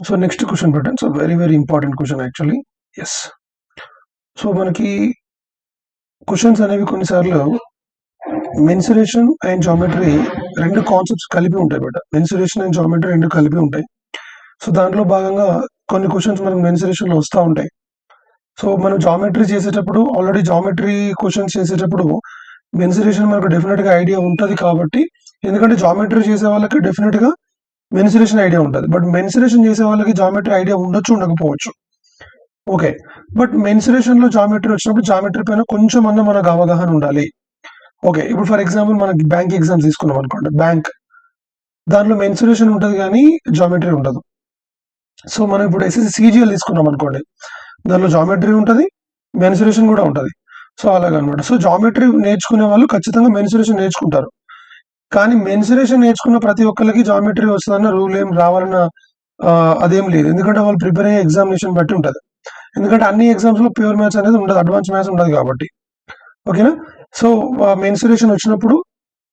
So next question పెట్టండి. So very important question actually. Yes. So మనకి questions అనేవి కొన్నిసార్లు మెన్సురేషన్ అండ్ జామెట్రీ రెండు కాన్సెప్ట్స్ కలిపి ఉంటాయి బేట. మెన్సురేషన్ అండ్ జామెట్రీ రెండు కలిపి ఉంటాయి. సో దాంట్లో భాగంగా కొన్ని క్వశ్చన్స్ మనకు మెన్సురేషన్లో వస్తూ ఉంటాయి. సో మనం జామెట్రీ చేసేటప్పుడు ఆల్రెడీ జామెట్రీ క్వశ్చన్స్ చేసేటప్పుడు మెన్సురేషన్ మనకు డెఫినెట్గా ఐడియా ఉంటుంది కాబట్టి, ఎందుకంటే జామెట్రీ చేసే వాళ్ళకి డెఫినెట్గా మెన్సురేషన్ ఐడియా ఉంటుంది. బట్ మెన్సురేషన్ చేసే వాళ్ళకి జామెట్రీ ఐడియా ఉండొచ్చు, ఉండకపోవచ్చు. ఓకే. బట్ మెన్సురేషన్లో జామెట్రీ వచ్చినప్పుడు జామెట్రీ పైన కొంచెం అన్న మనకు అవగాహన ఉండాలి. ఓకే. ఇప్పుడు ఫర్ ఎగ్జాంపుల్ మనకి బ్యాంక్ ఎగ్జామ్స్ తీసుకున్నాం అనుకోండి. బ్యాంక్ దాంట్లో మెన్సురేషన్ ఉంటుంది కానీ జామెట్రీ ఉండదు. సో మనం ఇప్పుడు ఎస్ఎస్సి సిజిఎల్ తీసుకున్నాం అనుకోండి. దాంట్లో జామెట్రీ ఉంటుంది, మెన్సురేషన్ కూడా ఉంటుంది. సో అలాగనమాట. సో జామెట్రీ నేర్చుకునే వాళ్ళు ఖచ్చితంగా మెన్సురేషన్ నేర్చుకుంటారు. కానీ మెన్సురేషన్ నేర్చుకున్న ప్రతి ఒక్కరికి జామెట్రీ వస్తుందన్న రూల్ ఏం రావాలన్న అదేం లేదు. ఎందుకంటే వాళ్ళు ప్రిపేర్ అయ్యే ఎగ్జామినేషన్ బట్టి ఉంటుంది. ఎందుకంటే అన్ని ఎగ్జామ్స్లో ప్యూర్ మ్యాథ్స్ అనేది ఉండదు, అడ్వాన్స్ మ్యాథ్స్ ఉండదు కాబట్టి. ఓకేనా. సో మెన్సురేషన్ వచ్చినప్పుడు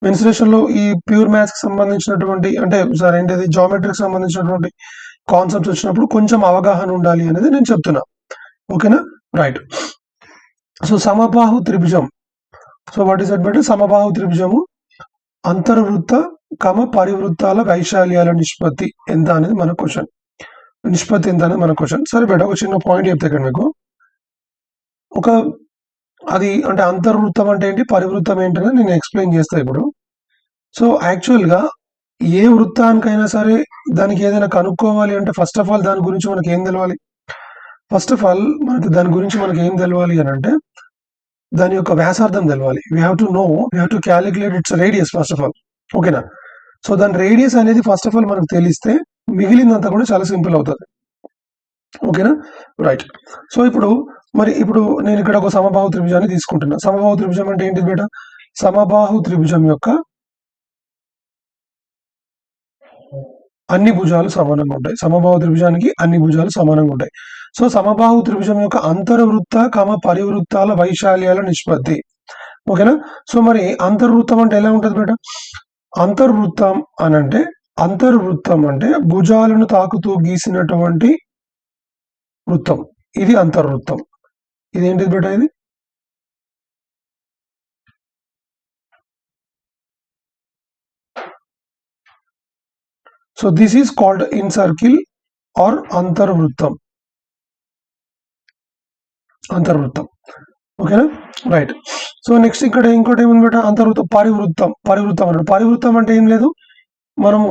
మెన్సురేషన్లో ఈ ప్యూర్ మ్యాథ్స్కి సంబంధించినటువంటి అంటే సార్ ఏంటిది జామెట్రీకి సంబంధించినటువంటి కాన్సెప్ట్స్ వచ్చినప్పుడు కొంచెం అవగాహన ఉండాలి అనేది నేను చెప్తున్నా. ఓకేనా. రైట్. సో సమబాహు త్రిభుజం. So what is that better? సమబాహు త్రిభుజము అంతర్వృత్త పరివృత్తాల వైశాల్యాల నిష్పత్తి ఎంత అనేది మన క్వశ్చన్. నిష్పత్తి ఎంత అనేది మన క్వశ్చన్. సరే బేట, ఒక చిన్న పాయింట్ చెప్తే ఇక్కడ మీకు ఒక అది అంటే అంతర్వృత్తం అంటే ఏంటి, పరివృత్తం ఏంటని నేను ఎక్స్ప్లెయిన్ చేస్తాను ఇప్పుడు. సో యాక్చువల్గా ఏ వృత్తానికైనా సరే దానికి ఏదైనా కనుక్కోవాలి అంటే ఫస్ట్ ఆఫ్ ఆల్ దాని గురించి మనకి ఏం తెలవాలి? ఫస్ట్ ఆఫ్ ఆల్ మనకి దాని గురించి మనకి ఏం తెలవాలి అని అంటే దాని యొక్క వ్యాసార్థం తెలవాలి. We have to know, we have to calculate it's radius first of all. ఓకేనా. సో దాని రేడియస్ అనేది ఫస్ట్ ఆఫ్ ఆల్ మనకు తెలిస్తే మిగిలిందంతా కూడా చాలా సింపుల్ అవుతుంది. ఓకేనా. రైట్. సో ఇప్పుడు నేను ఇక్కడ ఒక సమబాహు త్రిభుజాన్ని తీసుకుంటున్నా. సమబాహు త్రిభుజం అంటే ఏంటిది బేట? సమబాహు త్రిభుజం యొక్క అన్ని భుజాలు సమానంగా ఉంటాయి. సమబాహు త్రిభుజానికి అన్ని భుజాలు సమానంగా ఉంటాయి. సో సమబాహు త్రిభుజం యొక్క అంతర్వృత్త పరివృత్తాల వైశాల్యాల నిష్పత్తి. ఓకేనా. సో మరి అంతర్వృత్తం అంటే ఎలా ఉంటుంది బేట? అంతర్వృత్తం అంటే భుజాలను తాకుతూ గీసినటువంటి వృత్తం. ఇది అంతర్వృత్తం. ఇదేంటిది బేట? ఇది so this is called incircle or అంతర్వృత్తం. ఓకేనా. రైట్. సో నెక్స్ట్ ఇక్కడ ఇంకోటి ఏముంది బేట? అంతర్వృత్తం పరివృత్తం అంటే ఏం లేదు, మనము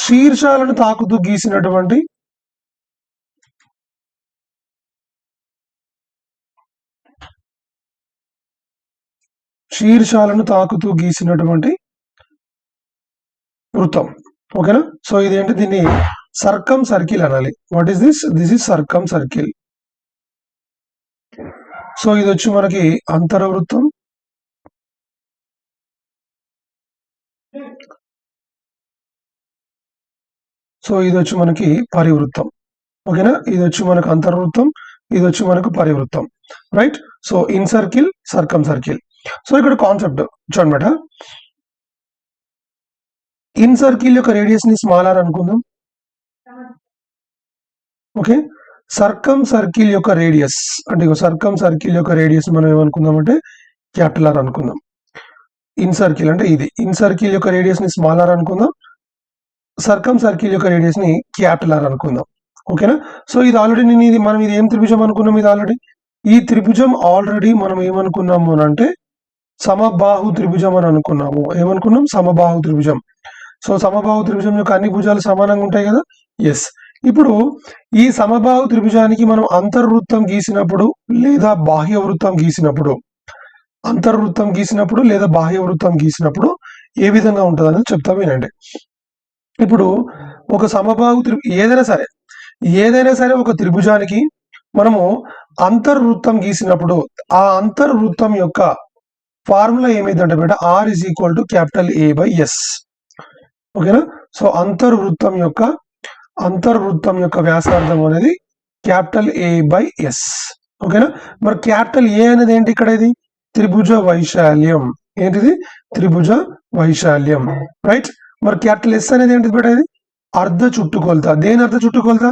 శీర్షాలను తాకుతూ గీసినటువంటి వృత్తం. ఓకేనా. సో ఇదేంటి? దీన్ని సర్కమ్ సర్కిల్ అనాలి. What is this? This is circumcircle. So ఇది వచ్చి మనకి అంతర్వృత్తం. సో ఇది వచ్చి మనకి పరివృత్తం. ఓకేనా. ఇది వచ్చి మనకు అంతర్వృత్తం, ఇది వచ్చి మనకు పరివృత్తం. Right. So incircle, circumcircle. So ఇక్కడ కాన్సెప్ట్ చూడండి బేట. ఇన్ సర్కిల్ యొక్క రేడియస్ ని స్మాల్ ఆర్ అనుకుందాం. ఓకే. సర్కమ్ సర్కిల్ యొక్క రేడియస్ మనం ఏమనుకుందాం అంటే క్యాపిటల్ ఆర్ అనుకుందాం. ఇన్ సర్కిల్ అంటే ఇది. ఇన్ సర్కిల్ యొక్క రేడియస్ ని స్మాల్ ఆర్ అనుకుందాం, సర్కమ్ సర్కిల్ యొక్క రేడియస్ ని క్యాపిటల్ ఆర్ అనుకుందాం. ఓకేనా. సో ఇది ఆల్రెడీ మనం ఇది ఏం త్రిభుజం అనుకున్నాం? ఇది ఆల్రెడీ ఈ త్రిభుజం ఆల్రెడీ మనం ఏమనుకున్నాము అని అంటే సమబాహు త్రిభుజం అని అనుకున్నాము. ఏమనుకున్నాం? సమబాహు త్రిభుజం. సో సమబాహు త్రిభుజం యొక్క అన్ని భుజాలు సమానంగా ఉంటాయి కదా. ఎస్. ఇప్పుడు ఈ సమబాహు త్రిభుజానికి మనం అంతర్వృత్తం గీసినప్పుడు లేదా బాహ్య వృత్తం గీసినప్పుడు ఏ విధంగా ఉంటుంది అనేది చెప్తా వినండి. ఇప్పుడు ఒక సమబాహు ఏదైనా సరే ఒక త్రిభుజానికి మనము అంతర్వృత్తం గీసినప్పుడు ఆ అంతర్వృత్తం యొక్క ఫార్ములా ఏమైందంటే బేట R is equal to capital A by S. ఓకేనా. సో అంతర్వృత్తం యొక్క వ్యాసార్థం అనేది క్యాపిటల్ ఏ బై ఎస్. ఓకేనా. మరి క్యాపిటల్ ఏ అనేది ఏంటి? ఇక్కడ ఇది త్రిభుజ వైశాల్యం. ఏంటిది? త్రిభుజ వైశాల్యం. రైట్. మరి క్యాపిటల్ ఎస్ అనేది ఏంటిది బేట? ఇది అర్ధ చుట్టుకొలత. దేని అర్ధ చుట్టుకొలత?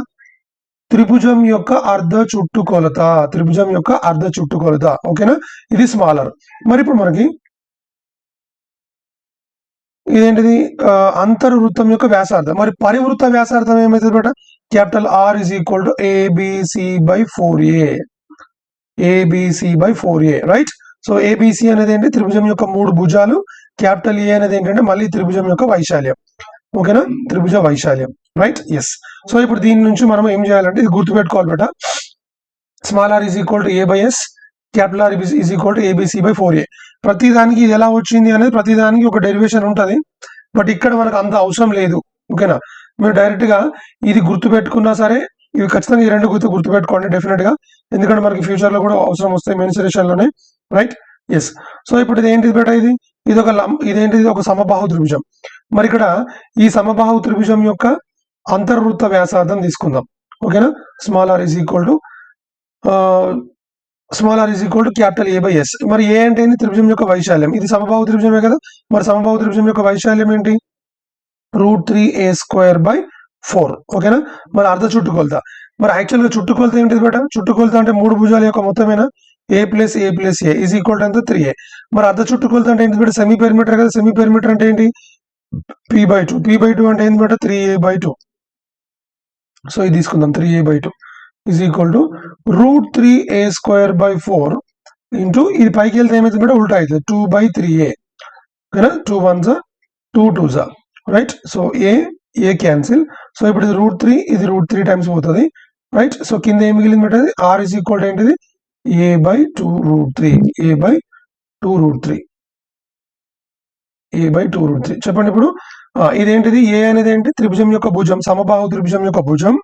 త్రిభుజం యొక్క అర్ధ చుట్టుకొలత. త్రిభుజం యొక్క అర్ధ చుట్టుకొలత. ఓకేనా? ఇది స్మాలర్. మరి ఇప్పుడు మనకి ఇదేంటిది? అంతర్వృత్తం యొక్క వ్యాసార్థం. మరి పరివృత్త వ్యాసార్థం ఏమైతుంది బేట? Capital R is equal to ABC by 4a. ABC by 4a, right? So ABC అనేది ఏంటి? త్రిభుజం యొక్క 3 భుజాలు. క్యాపిటల్ ఏ అనేది ఏంటంటే మళ్ళీ త్రిభుజం యొక్క వైశాల్యం. ఓకేనా? త్రిభుజ వైశాల్యం, రైట్? ఎస్. సో ఇప్పుడు దీని నుంచి మనం ఏం చేయాలంటే ఇది గుర్తుపెట్టుకోవాలి బేట. Small are is equal to A by S, capital R is equal to ABC by 4a. ప్రతి దానికి ఇది ఎలా వచ్చింది అనేది ప్రతి దానికి ఒక డెరివేషన్ ఉంటుంది. బట్ ఇక్కడ మనకు అంత అవసరం లేదు. ఓకేనా? మీరు డైరెక్ట్ గా ఇది గుర్తు పెట్టుకున్నా సరే, ఇవి ఖచ్చితంగా ఈ రెండు గుర్తు పెట్టుకోండి డెఫినెట్ గా. ఎందుకంటే మనకి ఫ్యూచర్ లో కూడా అవసరం వస్తాయి మెన్సురేషన్ లోనే, రైట్? ఎస్. సో ఇప్పుడు ఇది ఏంటిది బేట? ఇది ఒక ఇదేంటిది? ఒక సమబాహు త్రిభుజం. మరి ఇక్కడ ఈ సమబాహు త్రిభుజం యొక్క అంతర్వృత్త వ్యాసార్థం తీసుకుందాం. ఓకేనా? Small are is equal to capital A by S. మరి ఏ అంటే ఏంటి? త్రిభుజం యొక్క వైశాల్యం. ఇది సమబాహు త్రిభుజమే కదా. మరి సమబాహు త్రిభుజం యొక్క వైశాల్యం ఏంటి? √3a² by 4. ఓకేనా? మరి అర్ధ చుట్టుకొలత. మరి యాక్చువల్ గా చుట్టుకొలత ఏంటిది బేట? చుట్టుకొలత అంటే 3 భుజాల యొక్క మొత్తమేనా? a plus A plus A is equal to ఎంత? 3a. మరి అర్ధ చుట్టుకొలత అంటే ఏంటి బేట? సెమీ పెరిమీటర్ కదా. సెమీ పెరిమీటర్ అంటే ఏంటి? p/2. p/2 అంటే ఏంటి బేట? 3a/2. సో ఇది తీసుకుందాం. 3a/2 is equal to √3a² by 4 into ఇది పైకి వెళ్తే ఏమైతుంది బేట? ఉల్టా అవుతుంది. 2/3a. ఓకేనా? 2 1s 2 2s, రైట్? సో ఏ క్యాన్సిల్. సో ఇప్పుడు ఇది √3, ఇది √3 టైమ్స్ పోతుంది, రైట్? సో కింద ఏం మిగిలింది బేట? ఆర్ ఈజ్ ఈక్వల్ టు ఏంటిది? a/2√3. a/2√3. a/2√3. చెప్పండి ఇప్పుడు. ఇదేంటిది? ఏ అనేది ఏంటి? త్రిభుజం యొక్క భుజం, సమబాహు త్రిభుజం యొక్క భుజం.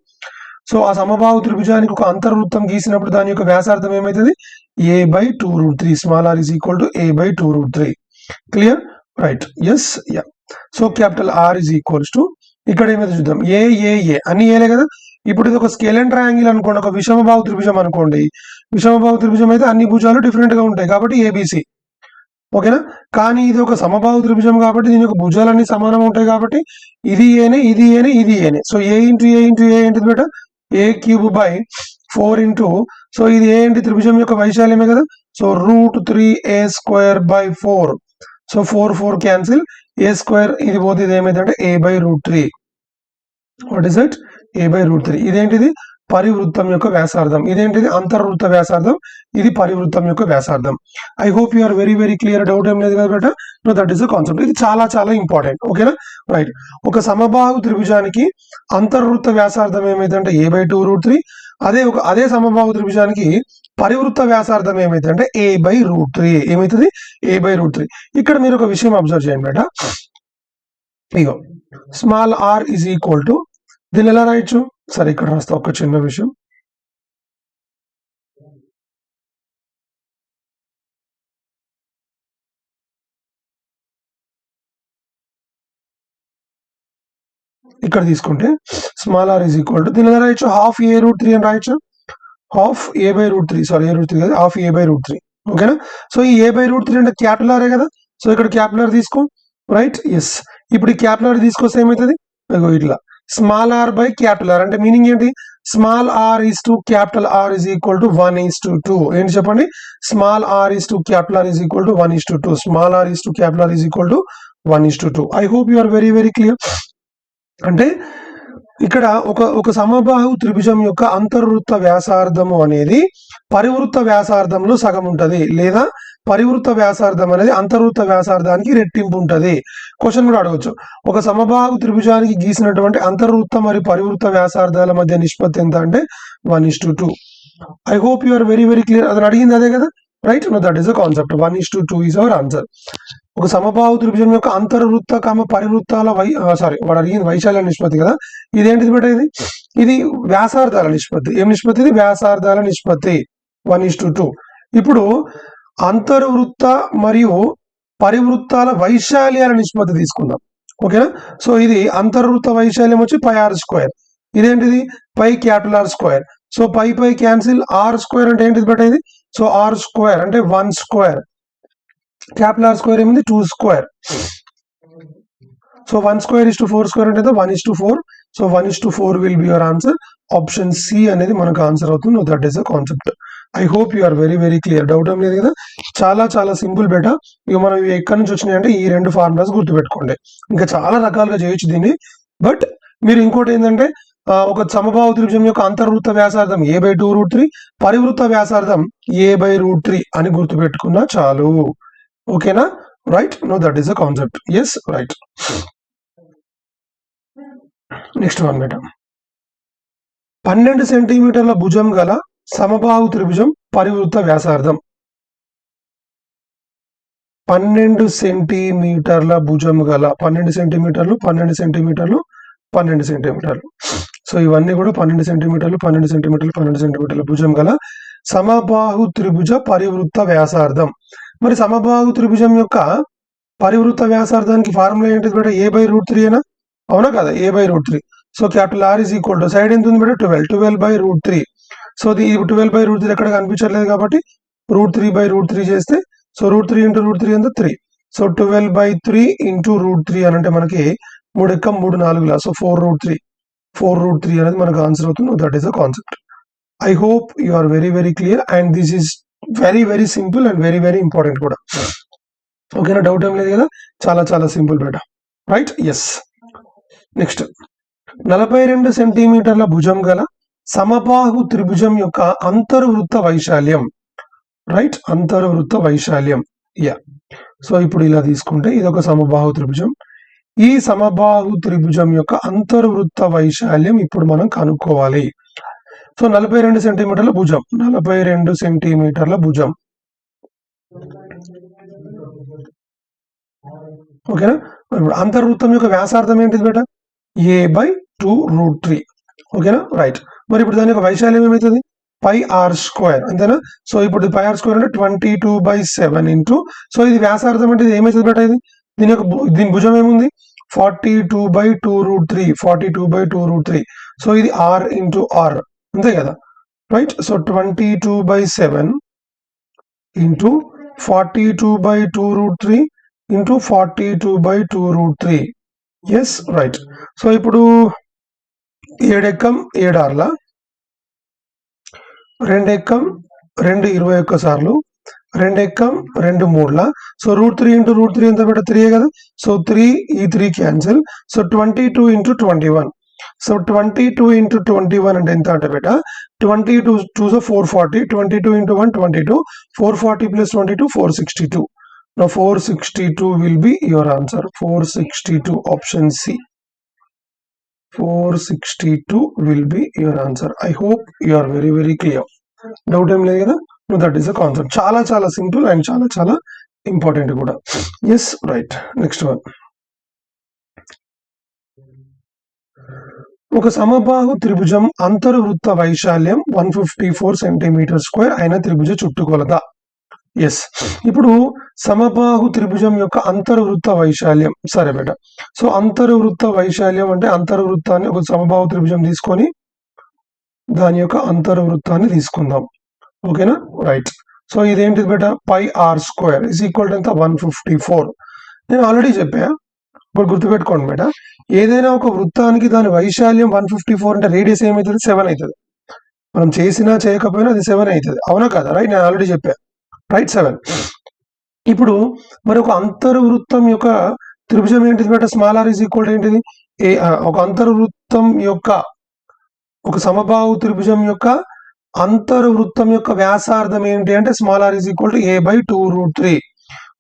సో ఆ సమబాహు త్రిభుజానికి ఒక అంతర్వృత్తం గీసినప్పుడు దాని యొక్క వ్యాసార్థం ఏమైతుంది? a/2√3. Small are is equal to a/2√3. Clear? Right? Yes. Yeah. So capital R is equals to ఇక్కడ ఏమైతే చూద్దాం. ఏ అన్ని ఏలే కదా. ఇప్పుడు ఇది ఒక స్కేలెన్ ట్రయాంగిల్ అనుకోండి, ఒక విషమబాహు త్రిభుజం అనుకోండి. విషమబాహు త్రిభుజం అయితే అన్ని భుజాలు డిఫరెంట్ గా ఉంటాయి కాబట్టి ఏబిసి. ఓకేనా? కానీ ఇది ఒక సమబాహు త్రిభుజం కాబట్టి దీని యొక్క భుజాలన్నీ సమానంగా ఉంటాయి కాబట్టి ఇది ఏనే, ఇది ఏనే, ఇది ఏనే. సో ఏ ఇంటూ ఏ ఏంటిది బేట? a³ బై 4 ఇంటూ, సో ఇది ఏ ఏంటి? త్రిభుజం యొక్క వైశాల్యమే కదా. So √3a² by 4. So 4 cancel. a² ఇది పోతే ఇది ఏమైందంటే a/√3. What is it? a/√3. ఇదేంటిది? పరివృత్తం యొక్క వ్యాసార్థం. ఇదేంటిది? అంతర్వృత్త వ్యాసార్థం. ఇది పరివృత్తం యొక్క వ్యాసార్థం. I hope you are very very clear. Doubt ఏం లేదు కదా. No, that is the concept. ఇది చాలా చాలా ఇంపార్టెంట్. ఓకేనా? రైట్. ఒక సమబాహు త్రిభుజానికి అంతర్వృత్త వ్యాసార్థం ఏమైందంటే a/2√3. అదే సమబాహు త్రిభుజానికి పరివృత్త వ్యాసార్థం ఏమైందంటే a/√3. ఏమైతుంది? a/√3. ఇక్కడ మీరు ఒక విషయం అబ్జర్వ్ చేయండి బేట. ఇగో small are is equal to, దీన్ని ఎలా రాయొచ్చు? సరే ఇక్కడ రాస్తా. ఒక చిన్న విషయం. ఇక్కడ తీసుకుంటే small are is equal to దీన్ని ఎలా రాయొచ్చు? హాఫ్ a/√3 అని రాయొచ్చు. Half a/√3. సారీ, a/√3 కాదు, హాఫ్ a/√3. ఓకేనా? సో ఈ a/√3 అంటే క్యాపిటల్ ఆరే కదా. సో ఇక్కడ క్యాపిటల్ ఆర్ తీసుకో, రైట్? ఎస్. ఇప్పుడు ఈ క్యాపిటల్ ఆర్ తీసుకొస్తే ఏమవుతుంది? ఇట్లా small R by capital R అంటే మీనింగ్ ఏంటి? Small are is to capital R is equal to 1:2. ఏంటి చెప్పండి? Small are is to capital R is equal to 1:2. Small are is to capital R is equal to 1:2. I hope you are very very clear. అంటే ఇక్కడ ఒక సమబాహు త్రిభుజం యొక్క అంతర్వృత్త వ్యాసార్థము అనేది పరివృత్త వ్యాసార్థంలో సగం ఉంటది, లేదా పరివృత్త వ్యాసార్థం అనేది అంతర్వృత్త వ్యాసార్థానికి రెట్టింపు ఉంటది. క్వశ్చన్ కూడా అడగచ్చు. ఒక సమబాహు త్రిభుజానికి గీసినటువంటి అంతర్వృత్త మరియు పరివృత్త వ్యాసార్థాల మధ్య నిష్పత్తి ఎంత అంటే 1:2. I hope you are very very clear. అతను అడిగింది అదే కదా, right? No, that is the concept. 1:2 is our answer. ఒక సమబాహు త్రిభుజం యొక్క అంతర్వృత్త పరివృత్తాల వాడు అడిగింది వైశాల్య నిష్పత్తి కదా. ఇదేంటిది బేట? ఇది వ్యాసార్థాల నిష్పత్తి. ఏం నిష్పత్తి? ఇది వ్యాసార్థాల నిష్పత్తి 1:2. ఇప్పుడు అంతర్వృత్త మరియు పరివృత్తాల వైశాల్యాల నిష్పత్తి తీసుకుందాం. ఓకేనా? సో ఇది అంతర్వృత్త వైశాల్యం వచ్చి πr². ఇదేంటిది? πR². So pi cancel. r² అంటే ఏంటిది బేట? ఇది సో r² అంటే 1². క్యాపిటల్ R² ఏమింది? 2². సో 1² is to 4² అంటే 1:4. So 1:4 will be your answer. Option C అనేది మనకు ఆన్సర్ అవుతుంది. That is the concept. I hope you are very very clear. Doubt ఏం లేదు కదా. చాలా చాలా సింపుల్ బేట. ఇక మనం ఎక్కడి నుంచి వచ్చినాయి అంటే ఈ రెండు ఫార్ములాస్ గుర్తుపెట్టుకోండి. ఇంకా చాలా రకాలుగా చేయొచ్చు దీన్ని. బట్ మీరు ఇంకోటి ఏంటంటే ఒక సమబాహు త్రిభుజం యొక్క అంతర్వృత్త వ్యాసార్థం a/2√3, పరివృత్త వ్యాసార్థం a/√3 అని గుర్తుపెట్టుకున్నా చాలు. ఓకేనా? Right. No that is the concept. Yes, right. Next one బేట. 12 సెంటీమీటర్ల భుజం గల సమబాహు త్రిభుజం పరివృత్త వ్యాసార్థం. 12 సెంటీమీటర్ల భుజం గల 12 సెంటీమీటర్లు 12 సెంటీమీటర్లు 12 సెంటీమీటర్లు. సో ఇవన్నీ కూడా 12 సెంటీమీటర్లు 12 సెంటీమీటర్లు 12 సెంటీమీటర్ల భుజం గల సమబాహు త్రిభుజ పరివృత్త వ్యాసార్థం. మరి సమబాహు త్రిభుజం యొక్క పరివృత్త వ్యాసార్థానికి ఫార్ములా ఏంటిది బేట? a/√3 అయినా? అవునా కదా? a/√3. So capital R is equal to side ఎంత ఉంది బేట? 12/√3. సో ఇది 12/√3 ఎక్కడ కనిపించట్లేదు కాబట్టి √3/√3 చేస్తే సో √3 × √3 ఎంత? 3. సో 12/3 × √3 అని అంటే మనకి 3 ఎక్కం 3 4 సో 4√3 అనేది మనకు ఆన్సర్ అవుతుంది. That is the concept. I hope you are very very clear and this is very very simple and very very important కూడా. ఓకేనా? డౌట్ ఏం లేదు కదా. చాలా చాలా సింపుల్ బేట. రైట్. ఎస్. నెక్స్ట్ 42 సెంటీమీటర్ల భుజం గల సమబాహు త్రిభుజం యొక్క అంతర్వృత్త వైశాల్యం. రైట్. అంతర్వృత్త వైశాల్యం. యా. సో ఇప్పుడు ఇలా తీసుకుంటే ఇది ఒక సమబాహు త్రిభుజం. ఈ సమబాహు త్రిభుజం యొక్క అంతర్వృత్త వైశాల్యం ఇప్పుడు మనం కనుక్కోవాలి. సో 42 సెంటీమీటర్ల భుజం. 42 సెంటీమీటర్ల భుజం. ఓకేనా? ఇప్పుడు అంతర్వృత్తం యొక్క వ్యాసార్థం ఏంటిది బేట? a/2√3. ఓకేనా? రైట్. మరి ఇప్పుడు దాని యొక్క వైశాల్యం ఏమవుతుంది? πr². అంతేనా? సో ఇప్పుడు πr² అంటే 22/7 ఇంటూ సో ఇది వ్యాసార్థం అంటే ఇది ఏమవుతుంది బేట? ఇది దీని భుజం ఏముంది? 42/2√3. 42/2√3. సో ఇది r ఇంటూ r. అంతే కదా? Right. So 22/7 into 42/2√3 into 42/2√3. Yes, right. So ఇప్పుడు 7 ఎక్కం 7 ఆర్ల 2 ఎక్కం 2 21 సార్లు 2 ఎక్కం 2 3ల సో √3 × √3 ఎంత బేట? 3 కదా. సో 3 ఈ 3 క్యాన్సిల్. సో 22 × 21. సో 22 × 21 అంటే ఎంత అంటే బేట? 22 2 440. 22 × 1 22. 440 + 22 462. Now 462 will be your answer. 462 option C. 462 will be your answer. I hope you are very very clear. Doubt em ledhu kada? No, that is the concept. Chala chala simple and chala chala important kuda. Yes, right. Next one. ఒక సమబాహు త్రిభుజం అంతర్వృత్త వైశాల్యం 154 cm² అయిన త్రిభుజ చుట్టుకొలత. Yes. ఇప్పుడు సమబాహు త్రిభుజం యొక్క అంతర్వృత్త వైశాల్యం. సరే బేట. సో అంతర్వృత్త వైశాల్యం అంటే అంతర్వృత్తాన్ని ఒక సమబాహు త్రిభుజం తీసుకొని దాని యొక్క అంతర్వృత్తాన్ని తీసుకుందాం. ఓకేనా? రైట్. సో ఇదేంటిది బేట? πr² ఈజ్ ఈక్వల్ టు ఎంత? 154. నేను ఆల్రెడీ చెప్పా. ఇప్పుడు గుర్తుపెట్టుకోండి బేట. ఏదైనా ఒక వృత్తానికి దాని వైశాల్యం 154 అంటే రేడియస్ ఏమవుతుంది? 7 అవుతుంది. మనం చేసినా చేయకపోయినా అది 7 అవుతుంది. అవునా కదా? రైట్. నేను ఆల్రెడీ చెప్పా. రైట్. 7. ఇప్పుడు మరి ఒక అంతర్వృత్తం యొక్క త్రిభుజం ఏంటిది బేట? Small r is equal to ఏంటిది? ఒక అంతర్వృత్తం యొక్క ఒక సమబాహు త్రిభుజం యొక్క అంతర్వృత్తం యొక్క వ్యాసార్థం ఏంటి అంటే small r is equal to a/2√3.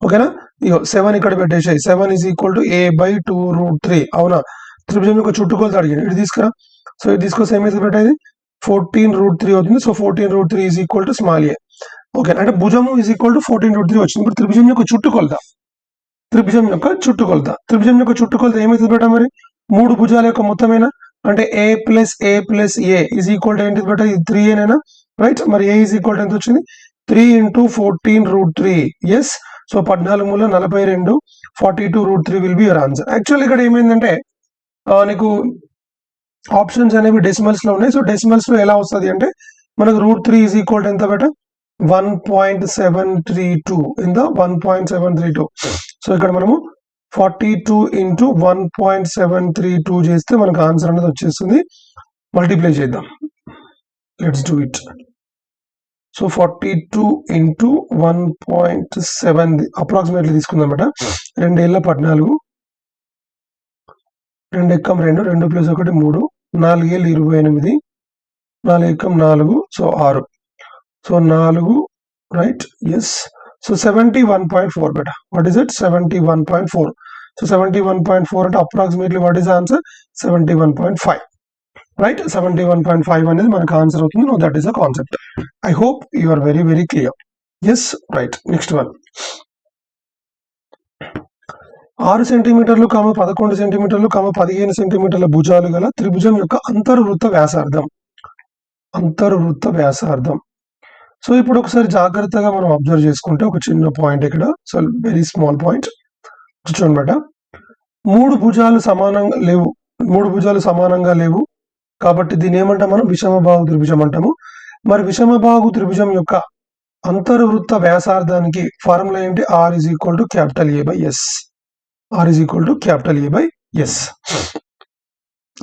ఓకేనా? ఇగో 7 ఇక్కడ పెట్టేసాయి. 7 ఈజ్ ఈక్వల్ టు a/2√3. అవునా? త్రిభుజం యొక్క చుట్టుకొలత అడిగాను. ఇది తీసుకురా. సో ఇది తీసుకొస్తే ఏమైతుంది బేట? ఇది 14√3 అవుతుంది. So 14√3 is equal to small a. Okay. అంటే భుజము ఈజ్ ఈక్వల్ టు 14√3 వచ్చింది. ఇప్పుడు త్రిభుజం యొక్క చుట్టుకొలత. త్రిభుజం యొక్క చుట్టుకొలత ఏమవుతుంది బేట? మరి 3 భుజాల యొక్క మొత్తమేనా? అంటే a + a + a is equal to ఏంటిది బేట? ఇది 3a. రైట్. మరి a ఈజ్ ఈక్వల్ టు ఎంత వచ్చింది? 3 × 14√3. ఎస్. సో 14 మూల 42. 42√3 will be your answer. Actual ఇక్కడ ఏమైందంటే నీకు ఆప్షన్స్ అనేవి డెసిమల్స్ లో ఉన్నాయి. సో డెసిమల్స్ లో ఎలా వస్తుంది అంటే మనకు √3 ఈజ్ ఈక్వల్ టు ఎంత బేట? 1.732 in the 1.732. సో ఇక్కడ మనము 42 ఇంటూ 1.732 చేస్తే మనకు ఆన్సర్ అనేది వచ్చేస్తుంది. మల్టిప్లై చేద్దాం. Let's do it. So 42 into 1.7 approximately తీసుకుందాం అనమాట. 2 ఏళ్ళ 14, 2 ఎక్కం 2, 2 ప్లస్ 1 3, 4 ఏళ్ళు 28, 4 ఎక్కం 4, so 6, so 4, right, yes. So 71.4 బేటా. What is it? 71.4. సో 71.4 అంటే approximately what is answer? 71.5. Right, 71.5 అనేది మనకు ఆన్సర్ అవుతుంది. No, that is a concept. I hope you are very very clear. Yes, right. Next one. 6 సెంటీమీటర్లు, 11 సెంటీమీటర్లు, 15 సెంటీమీటర్ల భుజాలు గల త్రిభుజం యొక్క అంతర్వృత్త వ్యాసార్థం. అంతర్వృత్త వ్యాసార్థం. సో ఇప్పుడు ఒకసారి జాగ్రత్తగా మనం అబ్జర్వ్ చేసుకుంటే ఒక చిన్న పాయింట్ ఇక్కడ. సో వెరీ స్మాల్ పాయింట్ చూడండి బేట. 3 భుజాలు సమానంగా లేవు. 3 భుజాలు సమానంగా లేవు కాబట్టి దీన్ని ఏమంటాం మనం? విషమబాహు త్రిభుజం అంటాము. మరి విషమబాహు త్రిభుజం యొక్క అంతర్వృత్త వ్యాసార్థానికి ఫార్ములా ఏంటి? R is equal to capital A by S. R is equal to capital A by S.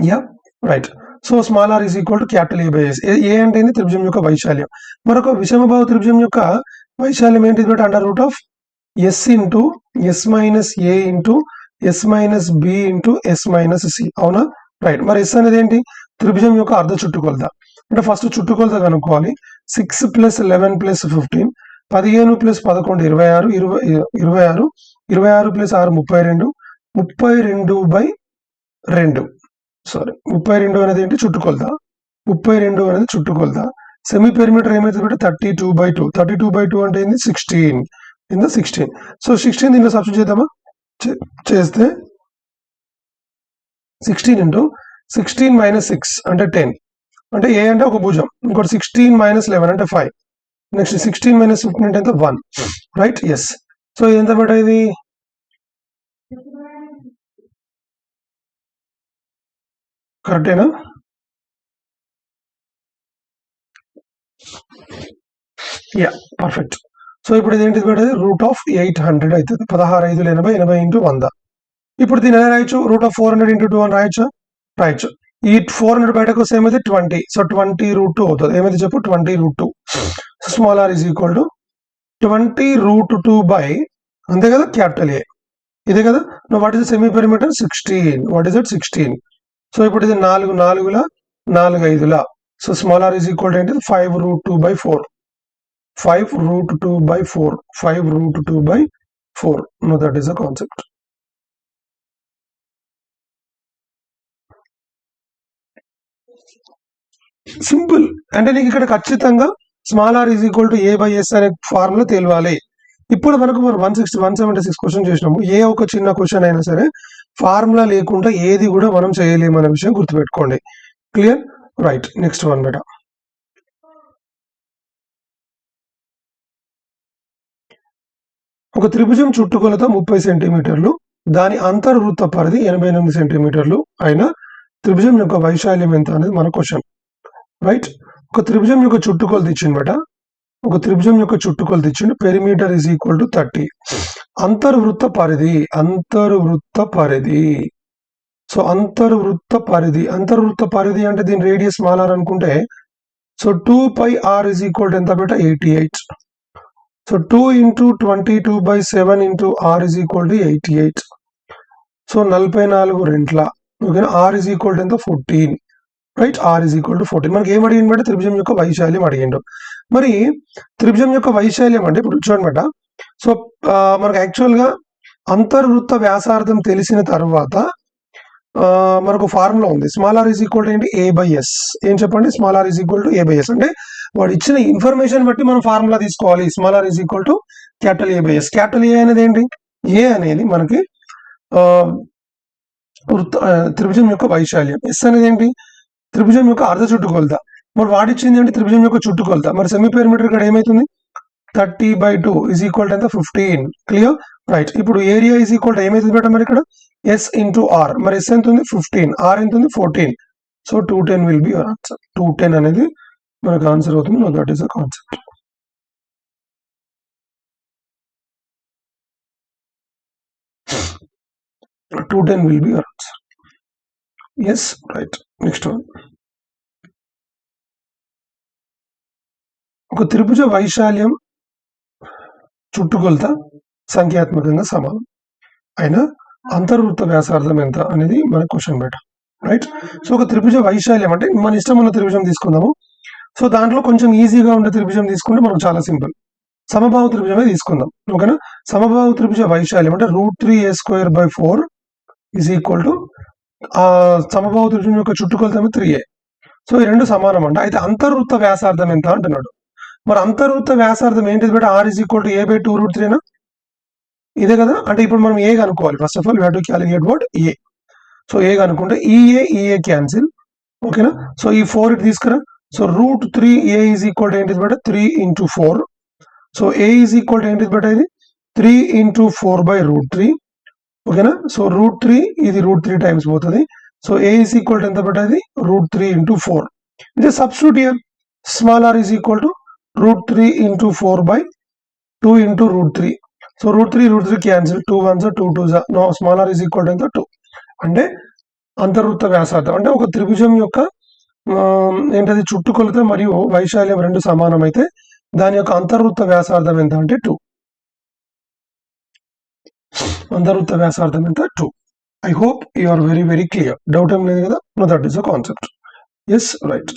Yeah, right. So small are is equal to capital A by S. A అంటే త్రిభుజం యొక్క వైశాల్యం. మరొక విషమబాహు త్రిభుజం యొక్క వైశాల్యం ఏంటి? Under root of S into S minus A into S minus B into S minus C. అవునా? రైట్. మరి ఎస్ అనేది ఏంటి? త్రిభుజం యొక్క అర్ధ చుట్టుకొలత. అంటే ఫస్ట్ చుట్టుకొలత కనుక్కోవాలి. 6 + 11 + 15, 15 + 11 26, 26, 26 + 6 32, 32/2. సారీ, 32 అనేది ఏంటి? చుట్టుకొలత. 32 అనేది చుట్టుకొలత. సెమీ పెరిమీటర్ ఏమైతుంది? 32/2. 32/2 అంటే ఏంది? 16. In the 16. సో 16 దీంట్లో సబ్స్టిట్యూట్ చేద్దామా? చేస్తే 16 ఇంటూ 16 మైనస్ 6 అంటే 10. అంటే ఏ అంటే ఒక భుజం. ఇంకోటి 16 మైనస్ 11 అంటే 5. నెక్స్ట్ 16 మైనస్ 15 అంటే ఎంత? 1. Right, yes. సో ఎంత బేటా ఇది? కరెక్టేనా? Yeah, perfect. సో ఇప్పుడు ఇది ఏంటిది బేటా? రూట్ ఆఫ్ 800 అవుతుంది. 16 5 80, 80 ఇంటూ 100. ఇప్పుడు దీన్ని ఎలా రాయొచ్చు? రూట్ ఆఫ్ 400 ఇంటూ 2 అని రాయొచ్చు. రాయొచ్చు. ఈ 400 బయటకు వస్తే ఏమైతే 20. సో 20√2 అవుతుంది. ఏమైతే చెప్పు? 20√2. Small are is equal to 20√2 by, అంతే కదా, క్యాపిటల్ ఏ. ఇదే కదా. What is the semi perimeter? 16. What is it? 16. So ఇప్పుడు ఇది 4 4ల 4 5ల. So small are is equal to ఏంటి? 5√2/4. 5√2/4. 5√2/4. No, that is the concept. Simple. అంటే నీకు ఇక్కడ ఖచ్చితంగా small are is equal to A by S అనే ఫార్ములా తెలియాలి. ఇప్పుడు మనకు 176 క్వశ్చన్ చేసినాము. ఏ ఒక చిన్న క్వశ్చన్ అయినా సరే ఫార్ములా లేకుండా ఏది కూడా మనం చేయలేమనే విషయం గుర్తుపెట్టుకోండి. క్లియర్? రైట్. నెక్స్ట్ వన్ బేటా. ఒక త్రిభుజం చుట్టుకొలత 30 సెంటీమీటర్లు, దాని అంతర్వృత్త పరిధి 88 సెంటీమీటర్లు అయిన త్రిభుజం యొక్క వైశాల్యం ఎంత అనేది మన క్వశ్చన్. రైట్. ఒక త్రిభుజం యొక్క చుట్టుకొలత ఇచ్చింది. ఒక త్రిభుజం యొక్క చుట్టుకొలత ఇచ్చిండు. Perimeter is equal to 30. అంతర్వృత్త పరిధి. సో అంతర్వృత్త పరిధి అంటే దీని రేడియస్ స్మాల్ ఆర్ అనుకుంటే, so 2πr is equal to ఎంత బేటా? 88. So 2 into 22/7 into R is equal to 88. So 44 రెంట్ల. ఓకేనా? ఆర్ ఈజ్ ఈక్వల్ టు ఎంత? 14. Right, R is equal to 14. మనకి ఏం అడిగింది బేట? త్రిభుజం యొక్క వైశాల్యం అడిగిండు. మరి త్రిభుజం యొక్క వైశాల్యం అంటే ఇప్పుడు చూడండి బేట. సో మనకు యాక్చువల్గా అంతర్వృత్త వ్యాసార్థం తెలిసిన తర్వాత మనకు ఫార్ములా ఉంది. Small are is equal to ఏంటి? A by S. ఏం చెప్పండి? Small are is equal to A by S. అంటే వాడు ఇచ్చిన ఇన్ఫర్మేషన్ బట్టి మనం ఫార్ములా తీసుకోవాలి. Small are is equal to capital A by S. Capital A అనేది ఏంటి? ఏ అనేది మనకి త్రిభుజం యొక్క వైశాల్యం. ఎస్ అనేది ఏంటి? త్రిభుజం యొక్క అర్ధ చుట్టుకొలత. మరి వాడిచ్చింది ఏంటి? త్రిభుజం యొక్క చుట్టుకొలత. మరి సెమీ పెరిమీటర్ ఇక్కడ ఏమైతుంది? 30/2 ఈజ్ ఈక్వల్ టు ఎంత? 15. క్లియర్? రైట్. ఇప్పుడు ఏరియా ఈజ్ ఈక్వల్ టు ఏమైతుంది బేటా? మరి ఇక్కడ ఎస్ ఇంటూ ఆర్. మరి ఎస్ ఎంత ఉంది? 15. ఆర్ ఎంత ఉంది? 14. So 210 will be your answer. 210 అనేది మనకు ఆన్సర్ అవుతుంది. No, that is the concept. 210 will be your answer. Yes, right. Next one. ఒక త్రిభుజ వైశాల్యం చుట్టుకొలత సంఖ్యాత్మకంగా సమానం అయినా అంతర్వృత్త వ్యాసార్థం ఎంత అనేది మన క్వశ్చన్ బెట, రైట్. సో ఒక త్రిభుజ వైశాల్యం అంటే మన ఇష్టం ఉన్న త్రిభుజం తీసుకుందాము. సో దాంట్లో కొంచెం ఈజీగా ఉండే త్రిభుజం తీసుకుంటే మనకు చాలా సింపుల్. సమబాహు త్రిభుజమే తీసుకుందాం, ఓకేనా. సమబాహు త్రిభుజ వైశాల్యం అంటే √3a² 4 = సమబాహు త్రిభుజం యొక్క చుట్టుకొలత 3a. సో ఈ రెండు సమానం అంట. అయితే అంతర్వృత్త వ్యాసార్థం ఎంత అంటున్నాడు. మరి అంతర్వృత్త వ్యాసార్థం ఏంటిది బేట? r = a/2√3 ఇదే కదా. అంటే ఇప్పుడు మనం ఏ కనుక్కోవాలి. First of all we have to calculate what A. So A కనుక్కుంటే ఈఏ క్యాన్సిల్, ఓకేనా. సో ఈ 4 ఇటు తీసుకురా. సో √3a = ఏంటిది బేట? 3 × 4. సో a = ఏంటిది బేట? ఇది 3 × 4/√3, ఓకేనా. సో √3 ఇది √3 టైమ్స్ పోతుంది. సో a = ఎంత బేట? ఇది √3 × 4. ఇది substitute here. Small r = √3 × 4/2 × √3. So √3 cancel, 2 1s 2 2s. No small r = ఎంత? 2. అంటే అంతర్వృత్త వ్యాసార్థం అంటే ఒక త్రిభుజం యొక్క ఏంటది చుట్టుకొలత మరియు వైశాల్యం రెండు సమానమైతే దాని యొక్క అంతర్వృత్త వ్యాసార్థం ఎంత అంటే 2. అంతర్వృత్త వ్యాసార్థం ఎంత? 2. I hope you are very very clear. Doubt ఏం లేదు కదా? No, that is the concept. Yes, right.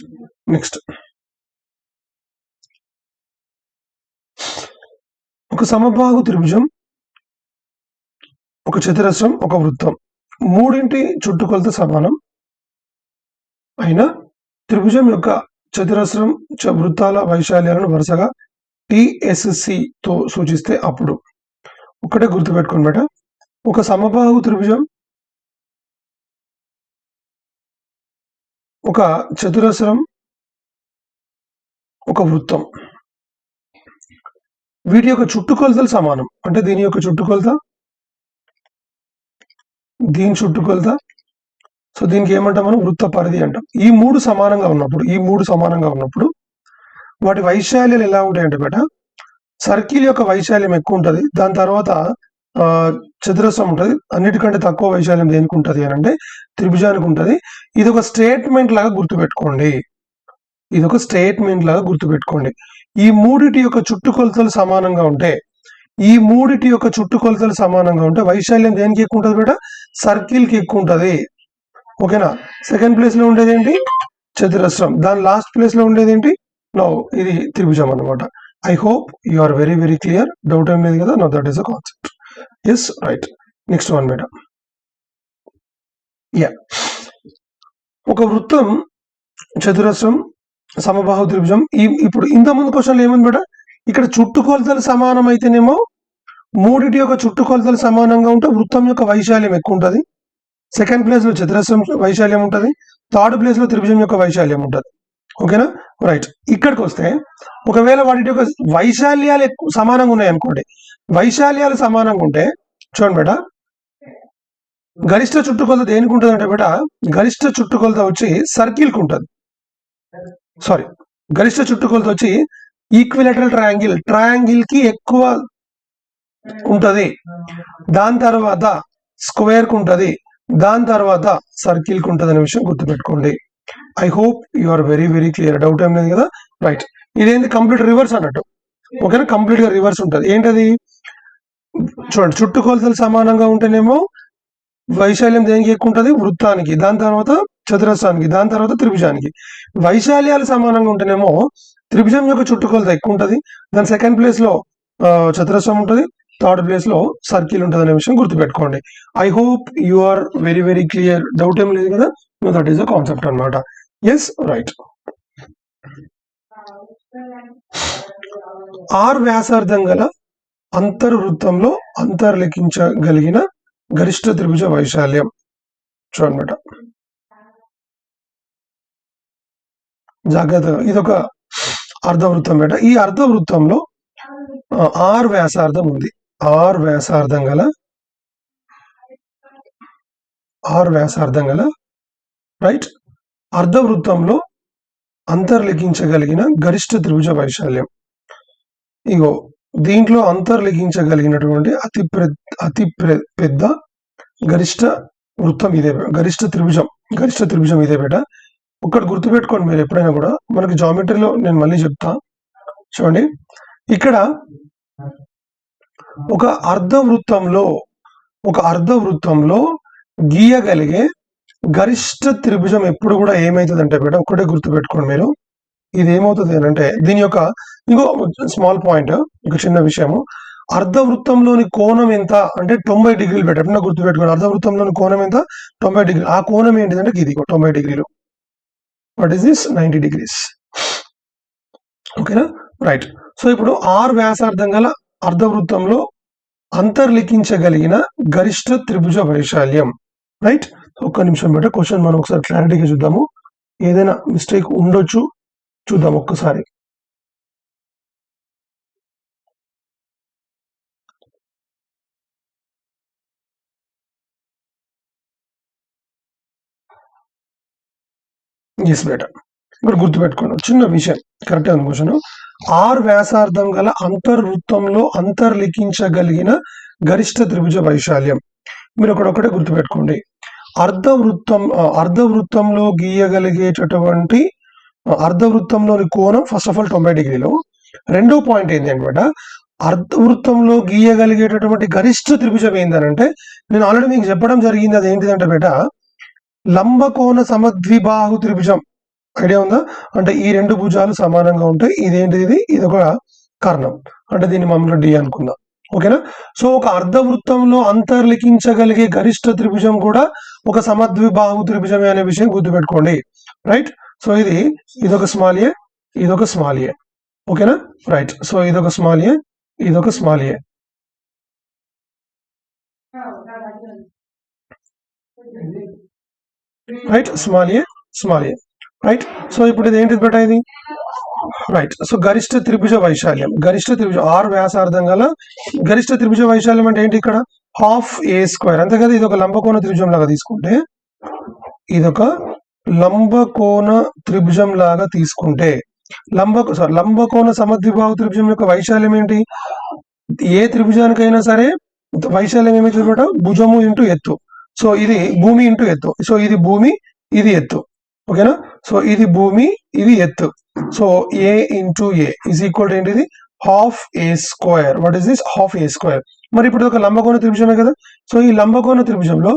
Next, ఒక సమబాహు త్రిభుజం, ఒక చతురస్రం, ఒక వృత్తం మూడింటి చుట్టుకొలత సమానం అయినా త్రిభుజం యొక్క చతురస్రం వృత్తాల వైశాల్యాలను వరుసగా TSCతో సూచిస్తే అప్పుడు ఒకటే గుర్తుపెట్టుకోండి బేట. ఒక సమబాహు త్రిభుజం, ఒక చతురస్రం, ఒక వృత్తం వీటి యొక్క చుట్టుకొలతలు సమానం. అంటే దీని యొక్క చుట్టుకొలత, దీని చుట్టుకొలత, సో దీనికి ఏమంటాం మనం? వృత్త పరిధి అంటాం. ఈ మూడు సమానంగా ఉన్నప్పుడు వాటి వైశాల్యాలు ఎలా ఉంటాయంటే బేట, సర్కిల్ యొక్క వైశాల్యం ఎక్కువ ఉంటుంది, దాని తర్వాత చతురస్రం ఉంటుంది. అన్నిటికంటే తక్కువ వైశాల్యం దేనికి ఉంటుంది అని అంటే త్రిభుజానికి ఉంటుంది. ఇది ఒక స్టేట్మెంట్ లాగా గుర్తుపెట్టుకోండి. ఈ మూడిటి యొక్క చుట్టుకొలతలు సమానంగా ఉంటే వైశాల్యం దేనికి ఎక్కువ ఉంటుంది బేట? సర్కిల్ కి ఎక్కువ ఉంటుంది, ఓకేనా. సెకండ్ ప్లేస్ లో ఉండేది ఏంటి? చతురస్రం. దాని లాస్ట్ ప్లేస్ లో ఉండేది ఏంటి? నో, ఇది త్రిభుజం అన్నమాట. I hope you are very very clear. Doubt ఏం లేదు కదా? No, that is the concept. Yes, right. Next one బేట. ఒక వృత్తం, చతురస్రం, సమబాహు త్రిభుజం. ఇప్పుడు ఇంత ముందు క్వశ్చన్లో ఏముంది బేట? ఇక్కడ చుట్టుకొలతలు సమానం అయితేనేమో మూడిటి యొక్క చుట్టుకొలతలు సమానంగా ఉంటే వృత్తం యొక్క వైశాల్యం ఎక్కువ ఉంటుంది. సెకండ్ ప్లేస్ లో చతురస్రం వైశాల్యం ఉంటుంది. థర్డ్ ప్లేస్ లో త్రిభుజం యొక్క వైశాల్యం ఉంటుంది, ఓకేనా. రైట్. ఇక్కడికి వస్తే ఒకవేళ వాటి యొక్క వైశాల్యాలు సమానంగా ఉన్నాయి అనుకోండి. వైశాల్యాలు సమానంగా ఉంటే చూడండి బేట, గరిష్ట చుట్టుకొలత దేనికి ఉంటుంది అంటే బేట, గరిష్ట చుట్టుకొలత వచ్చి సర్కిల్ కి ఉంటుంది. గరిష్ట చుట్టుకొలత వచ్చి ఈక్విలేటరల్ ట్రయాంగిల్ కి ఎక్కువ ఉంటది. దాని తర్వాత స్క్వేర్ కు ఉంటది. దాని తర్వాత సర్కిల్ కు ఉంటది అనే విషయం గుర్తుపెట్టుకోండి. I hope you are very very clear. Doubt ఏం లేదు కదా? రైట్. ఇదేంటి? కంప్లీట్ రివర్స్ అన్నట్టు, ఓకేనా. కంప్లీట్ గా రివర్స్ ఉంటుంది. ఏంటది? చూడండి, చుట్టుకొలతలు సమానంగా ఉంటేనేమో వైశాల్యం దేనికి ఎక్కువ ఉంటుంది? వృత్తానికి. దాని తర్వాత చతురస్రానికి. దాని తర్వాత త్రిభుజానికి. వైశాల్యాలు సమానంగా ఉంటేనేమో త్రిభుజం యొక్క చుట్టుకొలత ఎక్కువ ఉంటుంది. దాని సెకండ్ ప్లేస్ లో చతురస్రం ఉంటుంది. థర్డ్ ప్లేస్ లో సర్కిల్ ఉంటుంది అనే విషయం గుర్తుపెట్టుకోండి. I hope you are very very clear. Doubt ఏం లేదు కదా? దట్ ఈస్ ద కాన్సెప్ట్ అన్నమాట. Yes, right. R వ్యాసార్థం గల అంతర్వృత్తంలో అంతర్లిఖించగలిగిన గరిష్ట త్రిభుజ వైశాల్యం చూడన్నమాట. జాగ్రత్తగా, ఇదొక అర్ధవృత్తం బేట. ఈ అర్ధవృత్తంలో R వ్యాసార్థం ఉంది. R వ్యాసార్థం గల రైట్ అర్ధవృత్తంలో అంతర్లిఖించగలిగిన గరిష్ట త్రిభుజ వైశాల్యం. దీంట్లో అంతర్లిఖించగలిగినటువంటి అతి పెద్ద గరిష్ట వృత్తం ఇదే, గరిష్ట త్రిభుజం ఇదే బేట. ఒక్కటి గుర్తుపెట్టుకోండి మీరు ఎప్పుడైనా కూడా, మనకి జామెట్రీలో నేను మళ్ళీ చెప్తా చూడండి. ఇక్కడ ఒక అర్ధవృత్తంలో గీయగలిగే గరిష్ట త్రిభుజం ఎప్పుడు కూడా ఏమవుతుంది అంటే బేట, ఒక్కటే గుర్తుపెట్టుకోండి మీరు, ఇది ఏమవుతుంది అంటే దీని యొక్క ఇంకో స్మాల్ పాయింట్, ఒక చిన్న విషయము, అర్ధవృత్తంలోని కోణం ఎంత అంటే 90 డిగ్రీలు బేట. ఎప్పుడన్నా గుర్తుపెట్టుకోండి, అర్ధవృత్తంలోని కోణం ఎంత, 90 డిగ్రీలు. ఆ కోణం ఏంటిదంటే ఇది 90 డిగ్రీలు. What is this, 90 degrees. ఓకేనా, రైట్. సో ఇప్పుడు ఆర్ వ్యాసార్థం గల అర్ధవృత్తంలో అంతర్లిఖించగలిగిన గరిష్ట త్రిభుజ వైశాల్యం. రైట్, ఒక్క నిమిషం బేట, క్వశ్చన్ మనం ఒకసారి క్లారిటీగా చూద్దాము, ఏదైనా మిస్టేక్ ఉండొచ్చు, చూద్దాం ఒక్కసారి. ఎస్ బేట, ఇప్పుడు గుర్తుపెట్టుకోండి చిన్న విషయం, కరెక్ట్ ఉంది క్వశ్చన్. ఆర్ వ్యాసార్థం గల అంతర్వృత్తంలో అంతర్లిఖించగలిగిన గరిష్ట త్రిభుజ వైశాల్యం. మీరు ఒకటే గుర్తుపెట్టుకోండి, అర్ధవృత్తంలో గీయగలిగేటటువంటి అర్ధవృత్తంలోని కోణం ఫస్ట్ ఆఫ్ ఆల్ 90 డిగ్రీలు. రెండో పాయింట్ ఏంటి అనమాట, అర్ధవృత్తంలో గీయగలిగేటటువంటి గరిష్ట త్రిభుజం ఏంటంటే, నేను ఆల్రెడీ మీకు చెప్పడం జరిగింది, అది ఏంటిదంటే బేట, లంబకోణ సమద్విబాహు త్రిభుజం. ఐడియా ఉందా, అంటే ఈ రెండు భుజాలు సమానంగా ఉంటాయి, ఇదేంటిది, ఇది ఒక కర్ణం, అంటే దీన్ని మామూలుగా డి అనుకుందాం. ఓకేనా, సో ఒక అర్ధవృత్తంలో అంతర్లిఖించగలిగే గరిష్ట త్రిభుజం కూడా ఒక సమద్విబాహు త్రిభుజమే అనే విషయం గుర్తుపెట్టుకోండి. రైట్, సో ఇదొక స్మాల్ ఏ, ఇదొక స్మాల్ ఏ. ఓకేనా, రైట్. సో ఇదొక స్మాల్ ఏ, ఇదొక స్మాల్ ఏ. రైట్, స్మాల్ ఏ, స్మాల్ ఏ. రైట్, సో ఇప్పుడు ఇది ఏంటిది బేట, ఇది రైట్. సో గరిష్ట త్రిభుజ వైశాల్యం, ఆర్ వ్యాసార్థం గల గరిష్ట త్రిభుజ వైశాల్యం అంటే ఏంటి, ఇక్కడ హాఫ్ ఏ స్క్వేర్, అంతే కదా. ఇది ఒక లంబకోణ త్రిభుజం లాగా తీసుకుంటే, ఇదొక లంబకోణ త్రిభుజం లాగా తీసుకుంటే, లంబకోణ సమద్విబాహు త్రిభుజం యొక్క వైశాల్యం ఏంటి, ఏ త్రిభుజానికైనా సరే వైశాల్యం ఏమైతుంది బేట, భుజము ఇంటూ ఎత్తు. సో ఇది భూమి ఇంటూ ఎత్తు, సో ఇది భూమి, ఇది ఎత్తు. ఓకేనా, సో ఇది భూమి, ఇది ఎత్తు. So A into A is equal ఏంటిది, half A square. What is this, half A square. మరి ఇప్పుడు ఒక లంబకోణ త్రిభుజమే కదా, సో ఈ లంబకోణ త్రిభుజంలో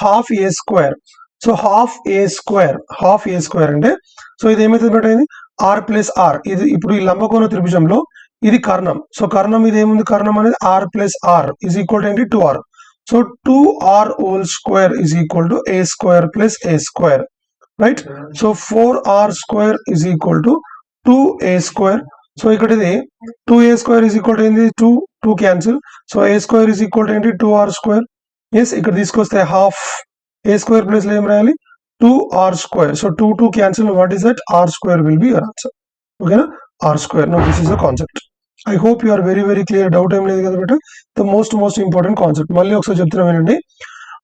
half A square. So half A square అంటే, సో ఇది ఏమైతుంది బేట, ఆర్ ప్లస్ ఆర్. ఇది ఇప్పుడు ఈ లంబకోణ త్రిభుజంలో ఇది కర్ణం. సో కర్ణం ఇది ఏముంది, కర్ణం అనేది r plus r is equal ఏంటి, 2r. So 2r whole square is equal to A square plus A square. Right, so 4r square is equal to 2a square. So ఇక్కడ ఇది 2a స్క్వేర్ ఈజ్ ఈక్వల్ ఏంటి, 2 cancel. So A square is equal ఏంటి, 2r square. Yes, ఇక్కడ తీసుకొస్తే half A square plus లో ఏం రాయాలి, 2r square. So 2 cancel, what is that, r square will be your answer. ఓకేనా, r square. No this is the concept. I hope you are very very clear, doubt ఏం లేదు కదా బేట. The most important concept మళ్ళీ ఒకసారి చెప్తున్నా వినండి.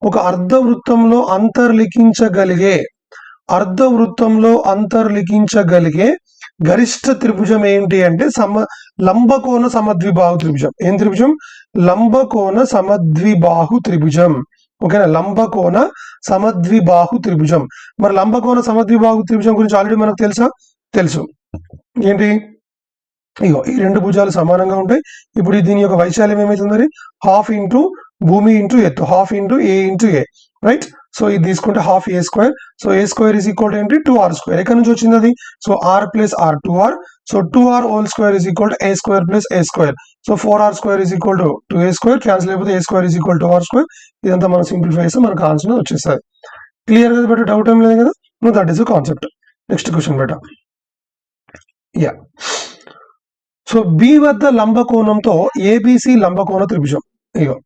ఒక అర్ధవృత్తంలో అంతర్లిఖించగలిగే గరిష్ట త్రిభుజం ఏంటి అంటే లంబకోణ సమద్విబాహు త్రిభుజం. ఏం త్రిభుజం, లంబకోణ సమద్విబాహు త్రిభుజం. ఓకేనా, లంబకోణ సమద్విబాహు త్రిభుజం. మరి లంబకోణ సమద్విబాహు త్రిభుజం గురించి ఆల్రెడీ మనకు తెలుసు ఏంటి, ఇగో ఈ రెండు భుజాలు సమానంగా ఉంటాయి. ఇప్పుడు దీని యొక్క వైశాల్యం ఏమైతుంది మరి, హాఫ్ ఇంటూ భూమి ఇంటూ ఎత్తు, half into A into A. Right, so ఇది తీసుకుంటే half A square. So A square is equal ఏంటి, 2r స్క్వేర్. ఎక్కడి నుంచి వచ్చింది అది, so R plus R, 2r. So 2r whole square is equal to A square plus A square. So 4r square is equal to 2a square. Cancel అయిపోతే A square is equal to r square. ఇదంతా మనం simplify చేస్తే మనకు answer వచ్చేస్తుంది. Clear కదా but doubt ఏం లేదు కదా. No, that is the concept. Next question బేట. యా, సో బి వద్ద లంబకోణంతో ఏబిసి లంబకోణ త్రిభుజం. ఇగో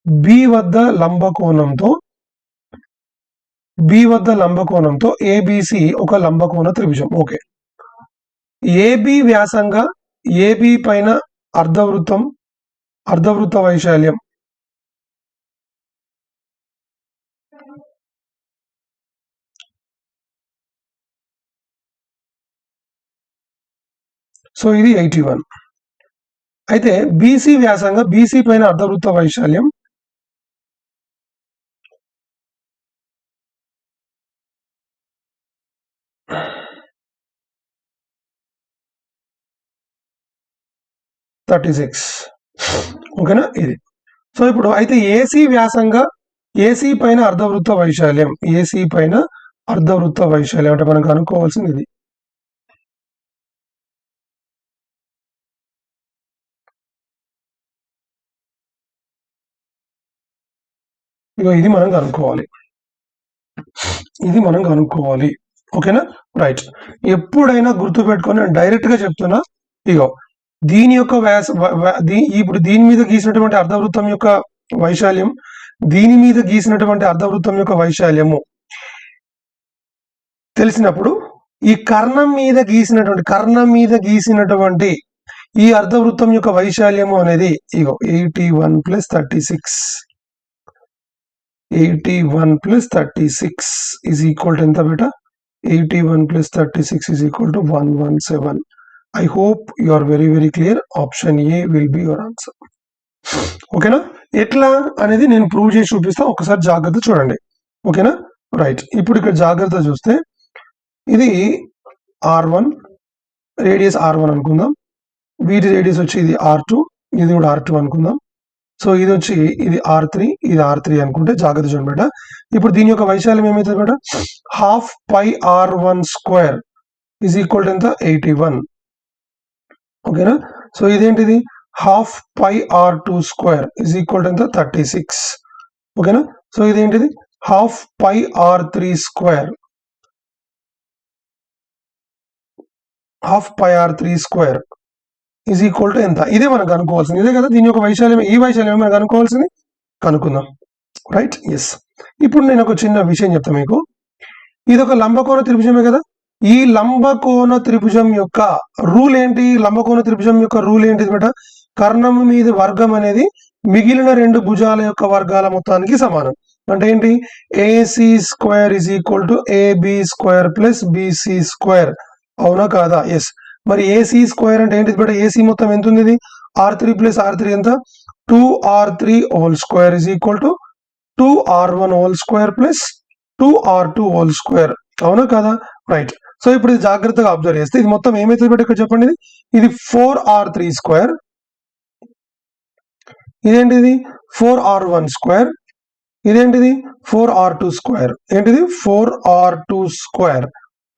బి వద్ద లంబకోణంతో ఏబిసి ఒక లంబకోణ త్రిభుజం. ఓకే, ఏబి వ్యాసంగా ఏబి పైన అర్ధవృత్త వైశాల్యం సో ఇది 81. అయితే బీసీ వ్యాసంగా బీసీ పైన అర్ధవృత్త వైశాల్యం 36. ఓకేనా ఇది. సో ఇప్పుడు అయితే ఏసీ వ్యాసంగా ఏసీ పైన అర్ధవృత్త వైశాల్యం, ఏసీ పైన అర్ధవృత్త వైశాల్యం అంటే మనం కనుక్కోవాల్సింది ఇది. ఇగో ఇది మనం కనుక్కోవాలి, ఇది మనం కనుక్కోవాలి. ఓకేనా, రైట్. ఎప్పుడైనా గుర్తుపెట్టుకొని నేను డైరెక్ట్ గా చెప్తున్నా, ఇగో దీని యొక్క ఇప్పుడు దీని మీద గీసినటువంటి అర్ధవృత్తం యొక్క వైశాల్యం, దీని మీద గీసినటువంటి అర్ధవృత్తం యొక్క వైశాల్యము తెలిసినప్పుడు ఈ కర్ణం మీద గీసినటువంటి ఈ అర్ధవృత్తం యొక్క వైశాల్యము అనేది ఇగో 81 + 36, 81 + 36 ఈజ్ ఈక్వల్ టు ఎంత బేటా? 81 + 36 is equal to 117. I hope you are very very clear. Option A will be your answer. ఓకేనా, ఎట్లా అనేది నేను ప్రూవ్ చేసి చూపిస్తా, ఒకసారి జాగ్రత్త చూడండి. ఓకేనా, రైట్. ఇప్పుడు ఇక్కడ జాగ్రత్త చూస్తే ఇది R1, రేడియస్ R1 అనుకుందాం, వీటి రేడియస్ వచ్చి ఇది R2, ఇది కూడా R2 అనుకుందాం. సో ఇది వచ్చి ఇది R3, ఇది R3 అనుకుంటే జాగ్రత్త చూడండి బేట. ఇప్పుడు దీని యొక్క వైశాల్యం ఏమవుతుంది బేట? ½ πr1² ఈజ్ ఈక్వల్ టు ఎంత? 81. ఓకేనా, సో ఇదేంటిది? ½ πr2² ఈజ్ ఈక్వల్ టు ఎంత? 36. ఓకేనా, సో ఇదేంటిది? ½ πr3², ½ πr3² is equal to ఎంత? ఇదే మనం కనుక్కోవాల్సింది, ఇదే కదా దీని యొక్క వైశాల్యం. ఈ వైశాల్యం మనం కనుక్కోవాల్సింది, కనుక్కుందాం. Right, yes. ఇప్పుడు నేను ఒక చిన్న విషయం చెప్తాను మీకు. ఇది ఒక లంబకోణ త్రిభుజమే కదా. ఈ లంబకోణ త్రిభుజం యొక్క రూల్ ఏంటి? లంబకోణ త్రిభుజం యొక్క రూల్ ఏంటి బేట? కర్ణం మీద వర్గం అనేది మిగిలిన రెండు భుజాల యొక్క వర్గాల మొత్తానికి సమానం. అంటే ఏంటి? AC² is equal to AB² + BC². అవునా కాదా? ఎస్. మరి AC² అంటే ఏంటి బేట? AC మొత్తం ఎంత ఉంది? ఇది R3 + R3 ఎంత? 2R3² is equal to 2R1² + 2R2². అవునా కదా? రైట్. సో ఇప్పుడు ఇది జాగ్రత్తగా అబ్జర్వ్ చేస్తే ఇది మొత్తం ఏమైతుంది బేట? ఇక్కడ చెప్పండి. ఇది 4R3², ఇదేంటిది? 4R1², ఇదేంటిది? 4R2². ఏంటిది? 4R2².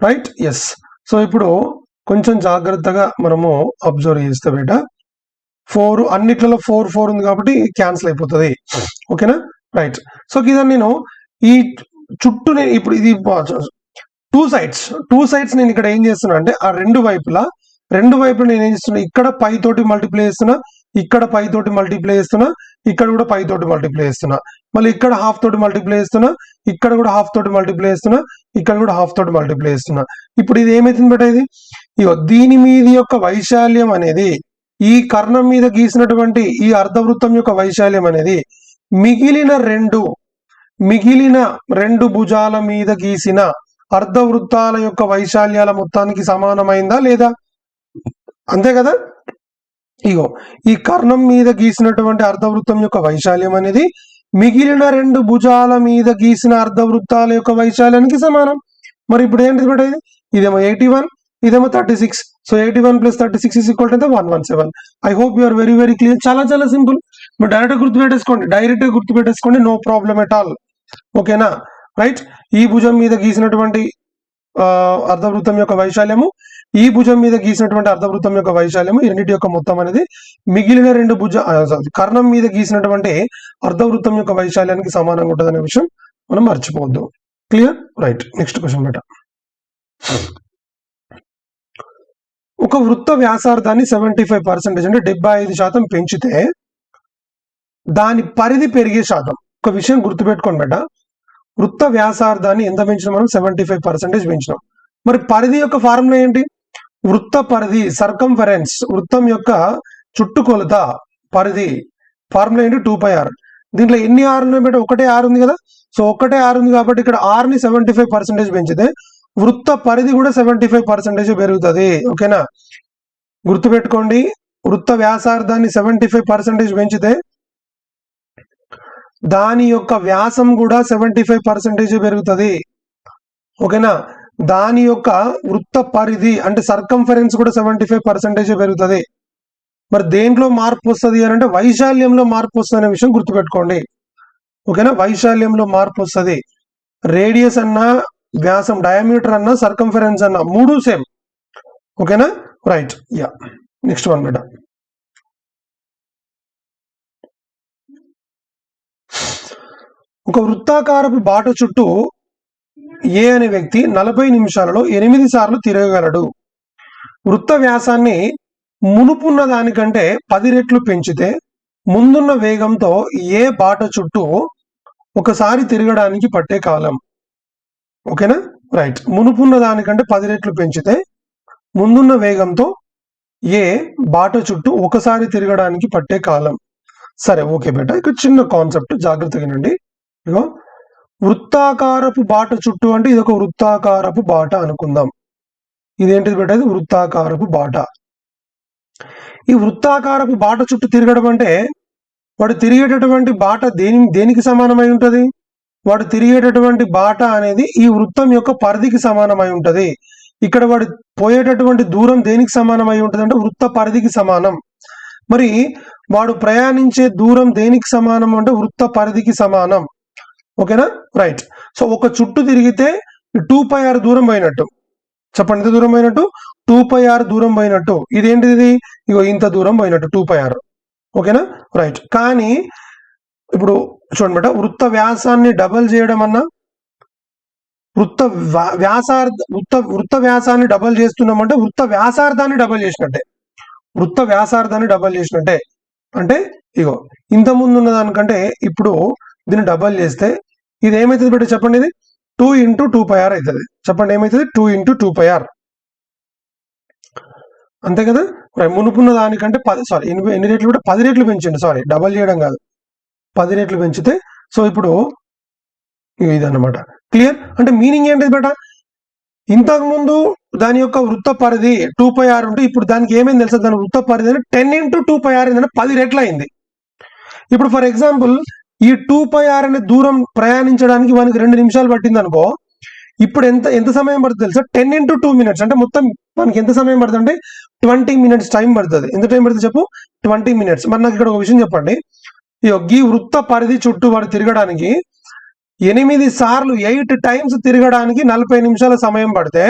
Right, yes. సో ఇప్పుడు కొంచెం జాగ్రత్తగా మనము అబ్జర్వ్ చేస్తే బేట 4 అన్నిట్లలో 4 4 ఉంది కాబట్టి క్యాన్సిల్ అయిపోతుంది. ఓకేనా, రైట్. సో ఇదని నేను ఈ చుట్టూ ఇప్పుడు ఇది టూ సైడ్స్ నేను ఇక్కడ ఏం చేస్తున్నా అంటే ఆ రెండు వైపులా నేను ఏం చేస్తున్నా, ఇక్కడ పై తోటి మల్టిప్లై చేస్తున్నా, ఇక్కడ పై తోటి మల్టిప్లై చేస్తున్నా, ఇక్కడ కూడా పై తోటి మల్టిప్లై చేస్తున్నా, మళ్ళీ ఇక్కడ ½ తోటి మల్టిప్లై చేస్తున్నా, ఇక్కడ కూడా ½ తోటి మల్టిప్లై చేస్తున్నా, ఇక్కడ కూడా ½ తోటి మల్టిప్లై చేస్తున్నా. ఇప్పుడు ఇది ఏమైతుంది బేట? ఇది ఇగో దీని మీద యొక్క వైశాల్యం అనేది, ఈ కర్ణం మీద గీసినటువంటి ఈ అర్ధవృత్తం యొక్క వైశాల్యం అనేది మిగిలిన రెండు భుజాల మీద గీసిన అర్ధవృత్తాల యొక్క వైశాల్యాల మొత్తానికి సమానమైందా లేదా? అంతే కదా. ఇగో ఈ కర్ణం మీద గీసినటువంటి అర్ధవృత్తం యొక్క వైశాల్యం అనేది మిగిలిన రెండు భుజాల మీద గీసిన అర్ధవృత్తాల యొక్క వైశాల్యానికి సమానం. మరి ఇప్పుడు ఏంటిది బేట? ఇదేమో 81, ఇదేమో 36. So 81 + 36 is equal to 117. I hope you are very very clear. చాలా చాలా సింపుల్. మీరు డైరెక్ట్ గుర్తుపెట్టేసుకోండి, నో ప్రాబ్లం ఎట్ ఆల్. ఓకేనా, రైట్. ఈ భుజం మీద గీసినటువంటి అర్ధవృత్తం యొక్క వైశాల్యము, ఈ భుజం మీద గీసినటువంటి అర్ధవృత్తం యొక్క వైశాల్యము, ఈ రెండింటి యొక్క మొత్తం అనేది మిగిలిన రెండు కర్ణం మీద గీసినటువంటి అర్ధవృత్తం యొక్క వైశాల్యానికి సమానంగా ఉంటుంది అనే విషయం మనం మర్చిపోవద్దు. Clear, right. నెక్స్ట్ క్వశ్చన్ బేట. ఒక వృత్త వ్యాసార్థాన్ని 75% అంటే 75% పెంచితే దాని పరిధి పెరిగే శాతం. ఒక విషయం గుర్తుపెట్టుకోండి బేట, వృత్త వ్యాసార్థాన్ని ఎంత పెంచినా మనం 75% పెంచినాం. మరి పరిధి యొక్క ఫార్ములా ఏంటి? వృత్త పరిధి, సర్కంఫరెన్స్, వృత్తం యొక్క చుట్టుకొలత పరిధి ఫార్ములా ఏంటి? 2πr. దీంట్లో ఎన్ని R ఉన్నాయి బేట? ఒకటే R ఉంది కదా. సో ఒకటే R ఉంది కాబట్టి ఇక్కడ R ని 75% పెంచితే వృత్త పరిధి కూడా 75% పెరుగుతుంది. ఓకేనా, గుర్తుపెట్టుకోండి, వృత్త వ్యాసార్థాన్ని 75% పెంచితే దాని యొక్క వ్యాసం కూడా 75% పెరుగుతుంది. ఓకేనా? దాని యొక్క వృత్త పరిధి అంటే సర్కంఫరెన్స్ కూడా 75% పెరుగుతుంది. మరి దేంట్లో మార్పు వస్తుంది అని అంటే వైశాల్యంలో మార్పు వస్తుంది అనే విషయం గుర్తుపెట్టుకోండి. ఓకేనా? వైశాల్యంలో మార్పు వస్తుంది. రేడియస్ అన్నా, వ్యాసం డయామీటర్ అన్నా, సర్కంఫరెన్స్ అన్నా మూడు సేమ్. ఓకేనా? రైట్. యా, నెక్స్ట్ వన్ బేటా. ఒక వృత్తాకారపు బాట చుట్టూ ఏ అనే వ్యక్తి 40 నిమిషాలలో 8 సార్లు తిరగగలడు. వృత్త వ్యాసాన్ని మునుపున్న దానికంటే 10 రెట్లు పెంచితే ముందున్న వేగంతో ఏ బాట చుట్టూ ఒకసారి తిరగడానికి పట్టే కాలం. ఓకేనా? రైట్. మునుపున్న దానికంటే 10 రెట్లు పెంచితే ముందున్న వేగంతో ఏ బాట చుట్టూ ఒకసారి తిరగడానికి పట్టే కాలం. సరే, ఓకే బేట. ఇక్కడ చిన్న కాన్సెప్ట్ జాగ్రత్తగా వినండి. ఇగో, వృత్తాకారపు బాట చుట్టూ అంటే ఇది ఒక వృత్తాకారపు బాట అనుకుందాం. ఇదేంటిది బేట? ఇది వృత్తాకారపు బాట. ఈ వృత్తాకారపు బాట చుట్టూ తిరగడం అంటే వాడు తిరిగేటటువంటి బాట దేనికి సమానమై ఉంటుంది? వాడు తిరిగేటటువంటి బాట అనేది ఈ వృత్తం యొక్క పరిధికి సమానమై ఉంటుంది. ఇక్కడ వాడు పోయేటటువంటి దూరం దేనికి సమానమై ఉంటుంది అంటే వృత్త పరిధికి సమానం. మరి వాడు ప్రయాణించే దూరం దేనికి సమానం అంటే వృత్త పరిధికి సమానం. ఓకేనా? రైట్. సో ఒక చుట్టూ తిరిగితే 2πr దూరం పోయినట్టు. చెప్పండి, ఎంత దూరం పోయినట్టు? 2πr దూరం పోయినట్టు. ఇదేంటిది? ఇగో ఇంత దూరం పోయినట్టు 2πr. ఓకేనా? రైట్. కానీ ఇప్పుడు చూడండి బేట, వృత్త వ్యాసాన్ని డబల్ చేయడం అన్నా, వృత్త వ్యాసాన్ని డబల్ చేస్తున్నామంటే వృత్త వ్యాసార్థాన్ని డబల్ చేసినట్టే. వృత్త వ్యాసార్థాన్ని డబల్ చేసినట్టే అంటే ఇగో ఇంత ముందు ఉన్న దానికంటే ఇప్పుడు దీన్ని డబల్ చేస్తే ఇది ఏమవుతుంది బేట? చెప్పండి, ఇది 2 × 2πr అవుతుంది. చెప్పండి, ఏమవుతుంది? 2 × 2πr. అంతే కదా? మునుపున్న దానికంటే 10 ఎన్ని రెట్లు బేట? 10 రెట్లు పెంచండి. డబల్ చేయడం కాదు, 10 రెట్లు పెంచితే సో ఇప్పుడు ఇదన్నమాట. క్లియర్? అంటే మీనింగ్ ఏంటిది బేట? ఇంతకు ముందు దాని యొక్క వృత్త పరిధి 2πr ఉంటే ఇప్పుడు దానికి ఏమైంది తెలుసా? దాని వృత్త పరిధి 10 × 2πr ఏంటంటే 10 రెట్లు అయింది. ఇప్పుడు ఫర్ ఎగ్జాంపుల్ ఈ 2πr అనే దూరం ప్రయాణించడానికి మనకి 2 నిమిషాలు పట్టింది అనుకో. ఇప్పుడు ఎంత సమయం పడుతుంది తెలుసా? 10 × 2 minutes అంటే మొత్తం మనకి ఎంత సమయం పడుతుంది అంటే 20 minutes టైం పడుతుంది. ఎంత టైం పడుతుంది చెప్పు? 20 minutes. మరి నాకు ఇక్కడ ఒక విషయం చెప్పండి. ఈ వృత్త పరిధి చుట్టూ వాడు తిరగడానికి 8 సార్లు 8 times తిరగడానికి 40 నిమిషాల సమయం పడితే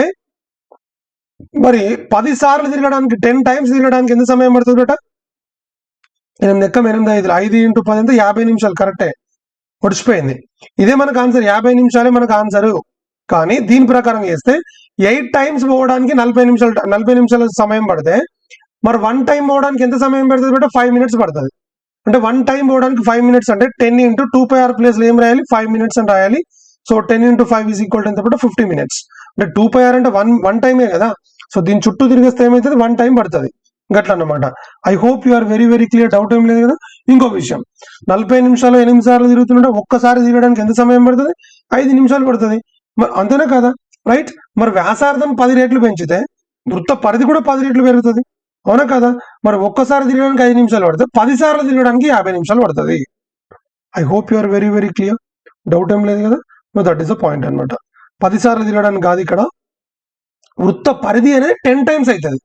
మరి 10 సార్లు తిరగడానికి 10 times తిరగడానికి ఎంత సమయం పడుతుంది బేట? 8 × 8 5 × 10 అంటే 50 నిమిషాలు. కరెక్టే, ఒడిచిపోయింది. ఇదే మనకు ఆన్సర్, 50 నిమిషాలే మనకు ఆన్సర్. కానీ దీని ప్రకారం చేస్తే 8 times పోవడానికి 40 నిమిషాల సమయం పడితే మరి 1 time పోవడానికి ఎంత సమయం పడుతుంది బేట? 5 minutes పడుతుంది. అంటే 1 time పోవడానికి 5 minutes అంటే 10 × 2πr ప్లేస్ లో ఏం రాయాలి? 5 minutes అని రాయాలి. సో 10 × 5 = ఎంత బేట? 50 minutes. అంటే 2πr అంటే వన్ టైమే కదా. సో దీని చుట్టూ తిరిగిస్తే ఏమవుతుంది? 1 time పడుతుంది. గట్ల అన్నమాట. I hope you are very very clear. Doubt ఏం లేదు కదా? ఇంకో విషయం, 40 నిమిషాలు 8 సార్లు తిరుగుతుంటే ఒక్కసారి తిరగడానికి ఎంత సమయం పడుతుంది? 5 నిమిషాలు పడుతుంది. మరి అంతేనా కదా? రైట్. మరి వ్యాసార్థం 10 రెట్లు పెంచితే వృత్త పరిధి కూడా 10 రెట్లు పెరుగుతుంది. అవునా కదా? మరి ఒక్కసారి తిరగడానికి 5 నిమిషాలు పడుతుంది, 10 సార్లు తిరగడానికి 50 నిమిషాలు పడుతుంది. I hope you are very very clear. Doubt ఏం లేదు కదా? దట్ ఈస్ ద పాయింట్ అనమాట. 10 సార్లు తిరగడానికి కాదు, ఇక్కడ వృత్త పరిధి అనేది 10 times అవుతుంది.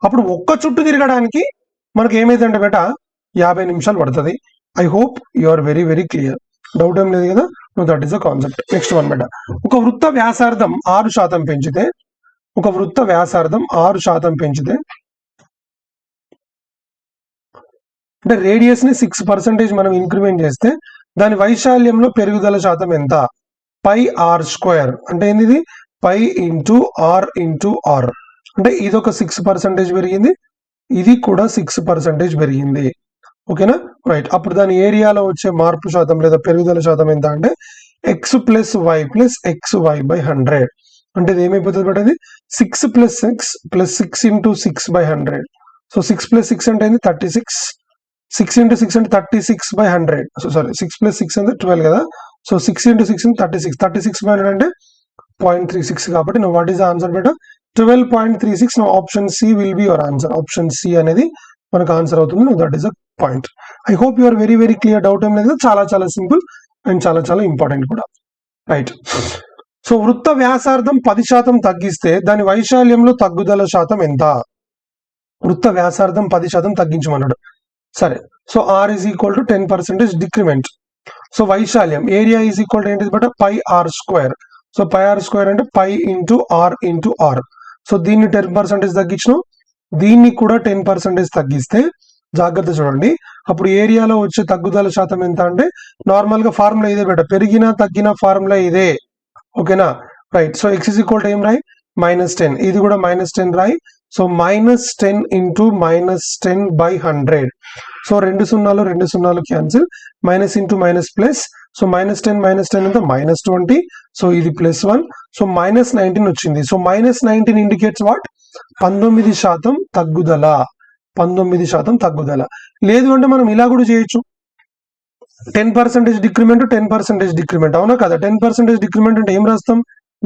అప్పుడు ఒక్క చుట్టూ తిరగడానికి మనకి ఏమైందంటే బేట 50 నిమిషాలు పడుతుంది. I hope you are very very clear. Doubt ఏం లేదు కదా? That is the concept. Next one బేట, ఒక వృత్త వ్యాసార్థం 6% పెంచితే, ఒక వృత్త వ్యాసార్థం 6% పెంచితే అంటే రేడియస్ ని 6% మనం ఇంక్రిమెంట్ చేస్తే దాని వైశాల్యంలో పెరుగుదల శాతం ఎంత? πr². అంటే ఏంది? π × r × r. అంటే ఇది ఒక 6% పెరిగింది, ఇది కూడా 6% పెరిగింది. ఓకేనా? రైట్. అప్పుడు దాని ఏరియాలో వచ్చే మార్పు శాతం లేదా పెరుగుదల శాతం ఎంత అంటే x + y + xy/100. అంటే ఇది ఏమైపోతుంది బట్ అది 6 + x + 6 × 6/100. సో 6 + 6 అంటే ఏంది? 36. 6 × 6 అంటే 36/100. సో సారీ, 6 + 6 అంటే 12 కదా. సో 6 × 6 అంటే 36. 36/100 అంటే 0.36. కాబట్టి వాట్ ఈస్ ద ఆన్సర్ బేట? 12.36. Now option C will be your answer. Option C అనేది మనకు ఆన్సర్ అవుతుంది. No that is a point. I hope you are very very clear. Doubt ఏం లేదు. చాలా చాలా సింపుల్ అండ్ చాలా చాలా ఇంపార్టెంట్ కూడా. రైట్. సో వృత్త వ్యాసార్థం 10% తగ్గిస్తే దాని వైశాల్యంలో తగ్గుదల శాతం ఎంత? వృత్త వ్యాసార్థం 10% తగ్గించమన్నాడు. సరే. So R is equal to 10% decrement. So వైశాల్యం ఏరియా ఈజ్ ఈక్వల్ టు ఏంటిది but pi are square. So pi are square అంటే pi into are into R. So దీన్ని 10% తగ్గించడం, దీన్ని కూడా 10% తగ్గిస్తే జాగ్రత్త చూడండి. అప్పుడు ఏరియాలో వచ్చే తగ్గుదల శాతం ఎంత అంటే నార్మల్ గా ఫార్ములా ఇదే బెట, పెరిగిన తగ్గిన ఫార్ములా ఇదే. ఓకేనా? Right. So X is equal to ఏం రాయి? -10. ఇది కూడా -10 రాయి. So -10 into -10 by 100. సో 2 సున్నాలు cancel. Minus into minus plus. So -10 ఎంత? -20. సో ఇది +1. సో -19 వచ్చింది. So -19 indicates what? 19% తగ్గుదల. 19% తగ్గుదల. లేదు అంటే మనం ఇలా కూడా చేయొచ్చు. 10% డిక్రిమెంట్ 10% డిక్రిమెంట్. అవునా కదా? 10% డిక్రిమెంట్ అంటే ఏం రాస్తాం?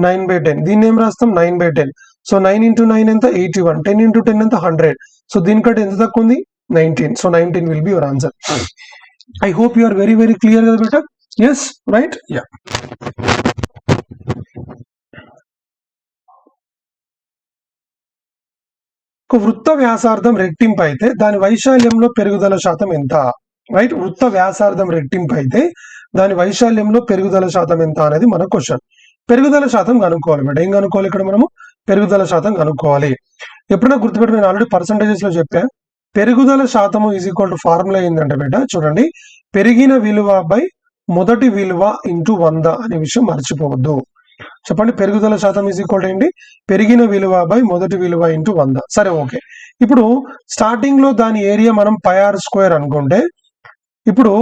9/10. దీన్ని ఏం రాస్తాం? 9/10. సో 9 ఇంటూ 9 ఎంత? 81. 10 ఇంటూ 10 ఎంత? 100. సో దీనికంటే ఎంత తక్కువ ఉంది? 19. So 19 will be your answer. I hope you are very very clear కదా బేటా? Yes, right. యా. ఒక వృత్త వ్యాసార్థం రెట్టింపు అయితే దాని వైశాల్యంలో పెరుగుదల శాతం ఎంత? రైట్. వృత్త వ్యాసార్థం రెట్టింపు అయితే దాని వైశాల్యంలో పెరుగుదల శాతం ఎంత అనేది మన క్వశ్చన్. పెరుగుదల శాతం కనుక్కోవాలి బేట. ఏం కనుక్కోవాలి ఇక్కడ మనము? పెరుగుదల శాతం కనుక్కోవాలి. ఎప్పుడైనా గుర్తుపెట్టి, నేను ఆల్రెడీ పర్సంటేజెస్ లో చెప్పా. పెరుగుదల శాతము ఈజ్ ఈక్వల్ టు ఫార్ములా ఏంటంటే బేట చూడండి, పెరిగిన విలువ బై మొదటి విలువ ఇంటూ 100 అనే విషయం మర్చిపోవద్దు. చెప్పండి. పెరుగుదల శాతం ఈజ్ ఈక్వల్ టు ఏంటి? పెరిగిన విలువ బై మొదటి విలువ ఇంటూ 100. సరే, ఓకే. ఇప్పుడు స్టార్టింగ్ లో దాని ఏరియా మనం పై ఆర్ స్క్వేర్ అనుకుంటే, ఇప్పుడు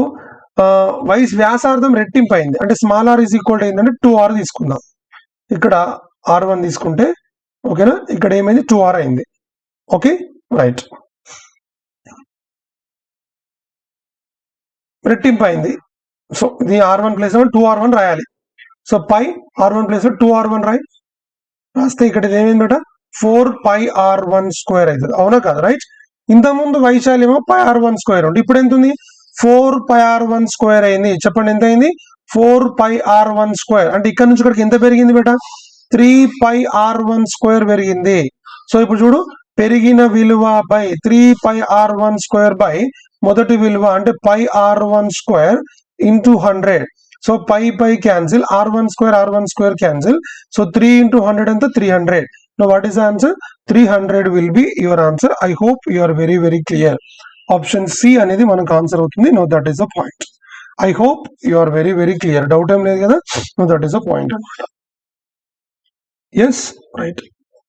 వ్యాసార్థం రెట్టింపు అయింది అంటే small are is equal to ఏంటంటే 2r తీసుకుందాం. ఇక్కడ r1 తీసుకుంటే, ఓకేనా? ఇక్కడ ఏమైంది? 2r అయింది. Okay, right. రెట్టింపు అయింది. సో ఇది r1 ప్లేస్ 2r1 రాయాలి. సో పై r1 ప్లేస్ 2r1 రాస్తే ఇక్కడ ఇది ఏమైందట? 4πr1 స్క్వేర్ అవుతుంది. అవునా కదా? రైట్. ఇంతకుముందు వైశాల్యమో πr1 స్క్వేర్ ఉంది. ఇప్పుడు ఎంత ఉంది? 4πr1 స్క్వేర్ అయింది. చెప్పండి ఎంత అయింది? 4πr1 square. అంటే ఇక్కడ నుంచి ఇక్కడికి ఎంత పెరిగింది బేట? 3πr1 స్క్వేర్ పెరిగింది. సో ఇప్పుడు చూడు, పెరిగిన విలువ బై 3πr1 స్క్వేర్ బై మొదటి విలువ అంటే πr1 square into 100. So pi cancel, r1 square cancel. So 3 into 100 ఎంత? 300. No what is the answer? 300 will be your answer. I hope you are very very clear. Option C అనేది మనకు answer అవుతుంది. No that is the point. I hope you are very very clear. Doubt ఏం లేదు కదా? No that is the point అనమాట. Yes, right.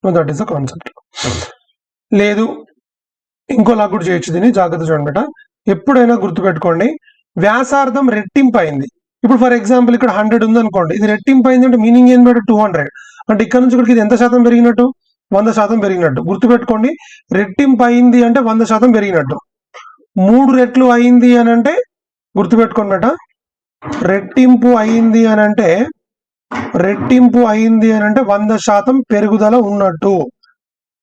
No that is the concept. లేదు, ఇంకోలా కూడా చేయొచ్చు దీన్ని. జాగ్రత్త చూడండి బేట. ఎప్పుడైనా గుర్తుపెట్టుకోండి, వ్యాసార్థం రెట్టింపు అయింది. ఇప్పుడు ఫర్ ఎగ్జాంపుల్ ఇక్కడ 100 ఉంది అనుకోండి, ఇది రెట్టింపు అయింది అంటే మీనింగ్ ఏం బేట? 200. అంటే ఇక్కడ నుంచి ఇక్కడికి ఇది ఎంత శాతం పెరిగినట్టు? 100% పెరిగినట్టు. గుర్తుపెట్టుకోండి, రెట్టింపు అయింది అంటే 100% పెరిగినట్టు. 3 రెట్లు అయింది అని అంటే, గుర్తుపెట్టుకోండి బేట, రెట్టింపు అయింది అని అంటే 100% పెరుగుదల ఉన్నట్టు.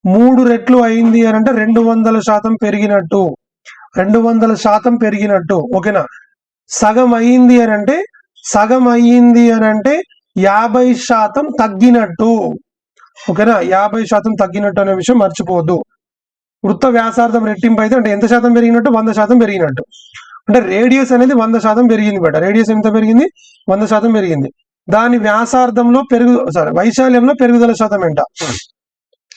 3 రెట్లు అయింది అని అంటే 200% పెరిగినట్టు. 200% పెరిగినట్టు. ఓకేనా? సగం అయ్యింది అని అంటే 50% తగ్గినట్టు. ఓకేనా? 50% తగ్గినట్టు అనే విషయం మర్చిపోవద్దు. వృత్త వ్యాసార్థం రెట్టింపు అయితే అంటే ఎంత శాతం పెరిగినట్టు? 100% పెరిగినట్టు. అంటే రేడియస్ అనేది 100% పెరిగింది బేట. రేడియస్ ఎంత పెరిగింది? 100% పెరిగింది. దాని వ్యాసార్థంలో వైశాల్యంలో పెరుగుదల శాతం ఎంత?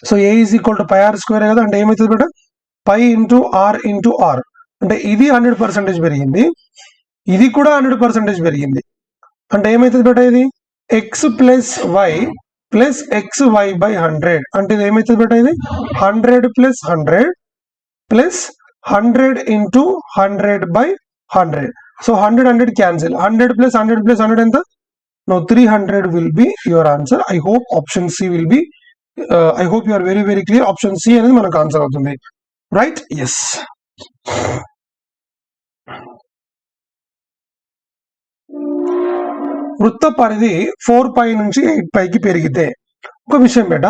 So a is equal to pi are square కదా. అంటే ఏమవుతుంది బేట? Pi into are into r. అంటే ఇది 100% పెరిగింది, ఇది కూడా 100% పెరిగింది. అంటే ఏమవుతుంది బేట? ఇది x plus y plus x y by 100. అంటే ఇది ఏమవుతుంది బేట? ఇది 100 plus 100 plus 100 into 100 by 100. So 100 cancel. 100 plus 100 plus 100 ఎంత? No 300 will be your answer. I hope option C will be. I hope you are very very clear. Option C అనేది మనకు answer అవుతుంది. Right. Yes. వృత్త పరిధి 4π నుంచి 8πకి పెరిగితే, ఒక విషయం బేట,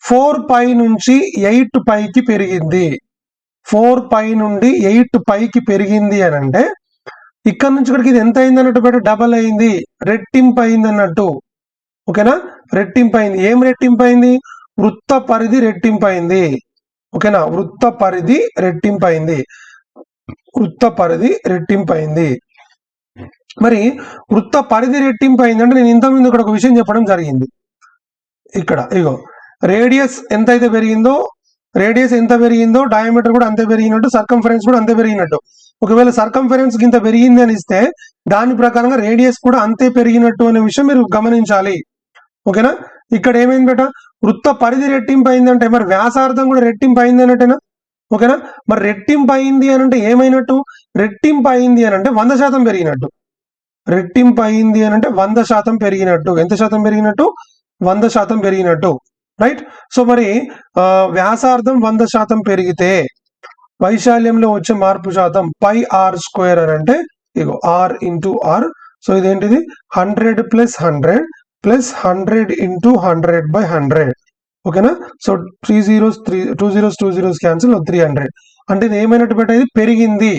4π నుంచి 8πకి పెరిగింది. 4π నుండి 8πకి పెరిగింది అని అంటే ఇక్కడ నుంచి ఇక్కడికి ఇది ఎంత అయింది అన్నట్టు బయట డబల్ అయింది, రెట్టింపు అయింది అన్నట్టు. ఓకేనా, రెట్టింపు అయింది. ఏం రెట్టింపు అయింది? వృత్త పరిధి రెట్టింపు అయింది. ఓకేనా, వృత్త పరిధి రెట్టింపు అయింది. వృత్త పరిధి రెట్టింపు అయింది. మరి వృత్త పరిధి రెట్టింపు అయిందంటే నేను ఇంతకుముందు ఇక్కడ ఒక విషయం చెప్పడం జరిగింది. ఇక్కడ ఇగో రేడియస్ ఎంత అయితే పెరిగిందో, రేడియస్ ఎంత పెరిగిందో డయామీటర్ కూడా అంతే పెరిగినట్టు, సర్కంఫరెన్స్ కూడా అంతే పెరిగినట్టు. ఒకవేళ సర్కంఫరెన్స్ ఇంత పెరిగింది అని ఇస్తే దాని ప్రకారంగా రేడియస్ కూడా అంతే పెరిగినట్టు అనే విషయం మీరు గమనించాలి. ఓకేనా, ఇక్కడ ఏమైంది బేట? వృత్త పరిధి రెట్టింపు అయిందంటే మరి వ్యాసార్థం కూడా రెట్టింపు అయింది అన్నట్టేనా? ఓకేనా, మరి రెట్టింపు అయింది అని అంటే ఏమైనట్టు? రెట్టింపు అయింది అని అంటే 100% పెరిగినట్టు. రెట్టింపు అయింది అని అంటే 100% పెరిగినట్టు. ఎంత శాతం పెరిగినట్టు? 100% పెరిగినట్టు. రైట్. సో మరి వ్యాసార్థం 100% పెరిగితే వైశాల్యంలో వచ్చే మార్పు శాతం పై ఆర్ స్క్వేర్ అని అంటే ఇగో ఆర్ ఇంటూ ఆర్. సో ఇదేంటిది 100 + 100 + 100 × 100/100. ఓకేనా, సో 2 zeros క్యాన్సిల్, 300. అంటే ఇది ఏమైనట్టు బేట? ఇది పెరిగింది.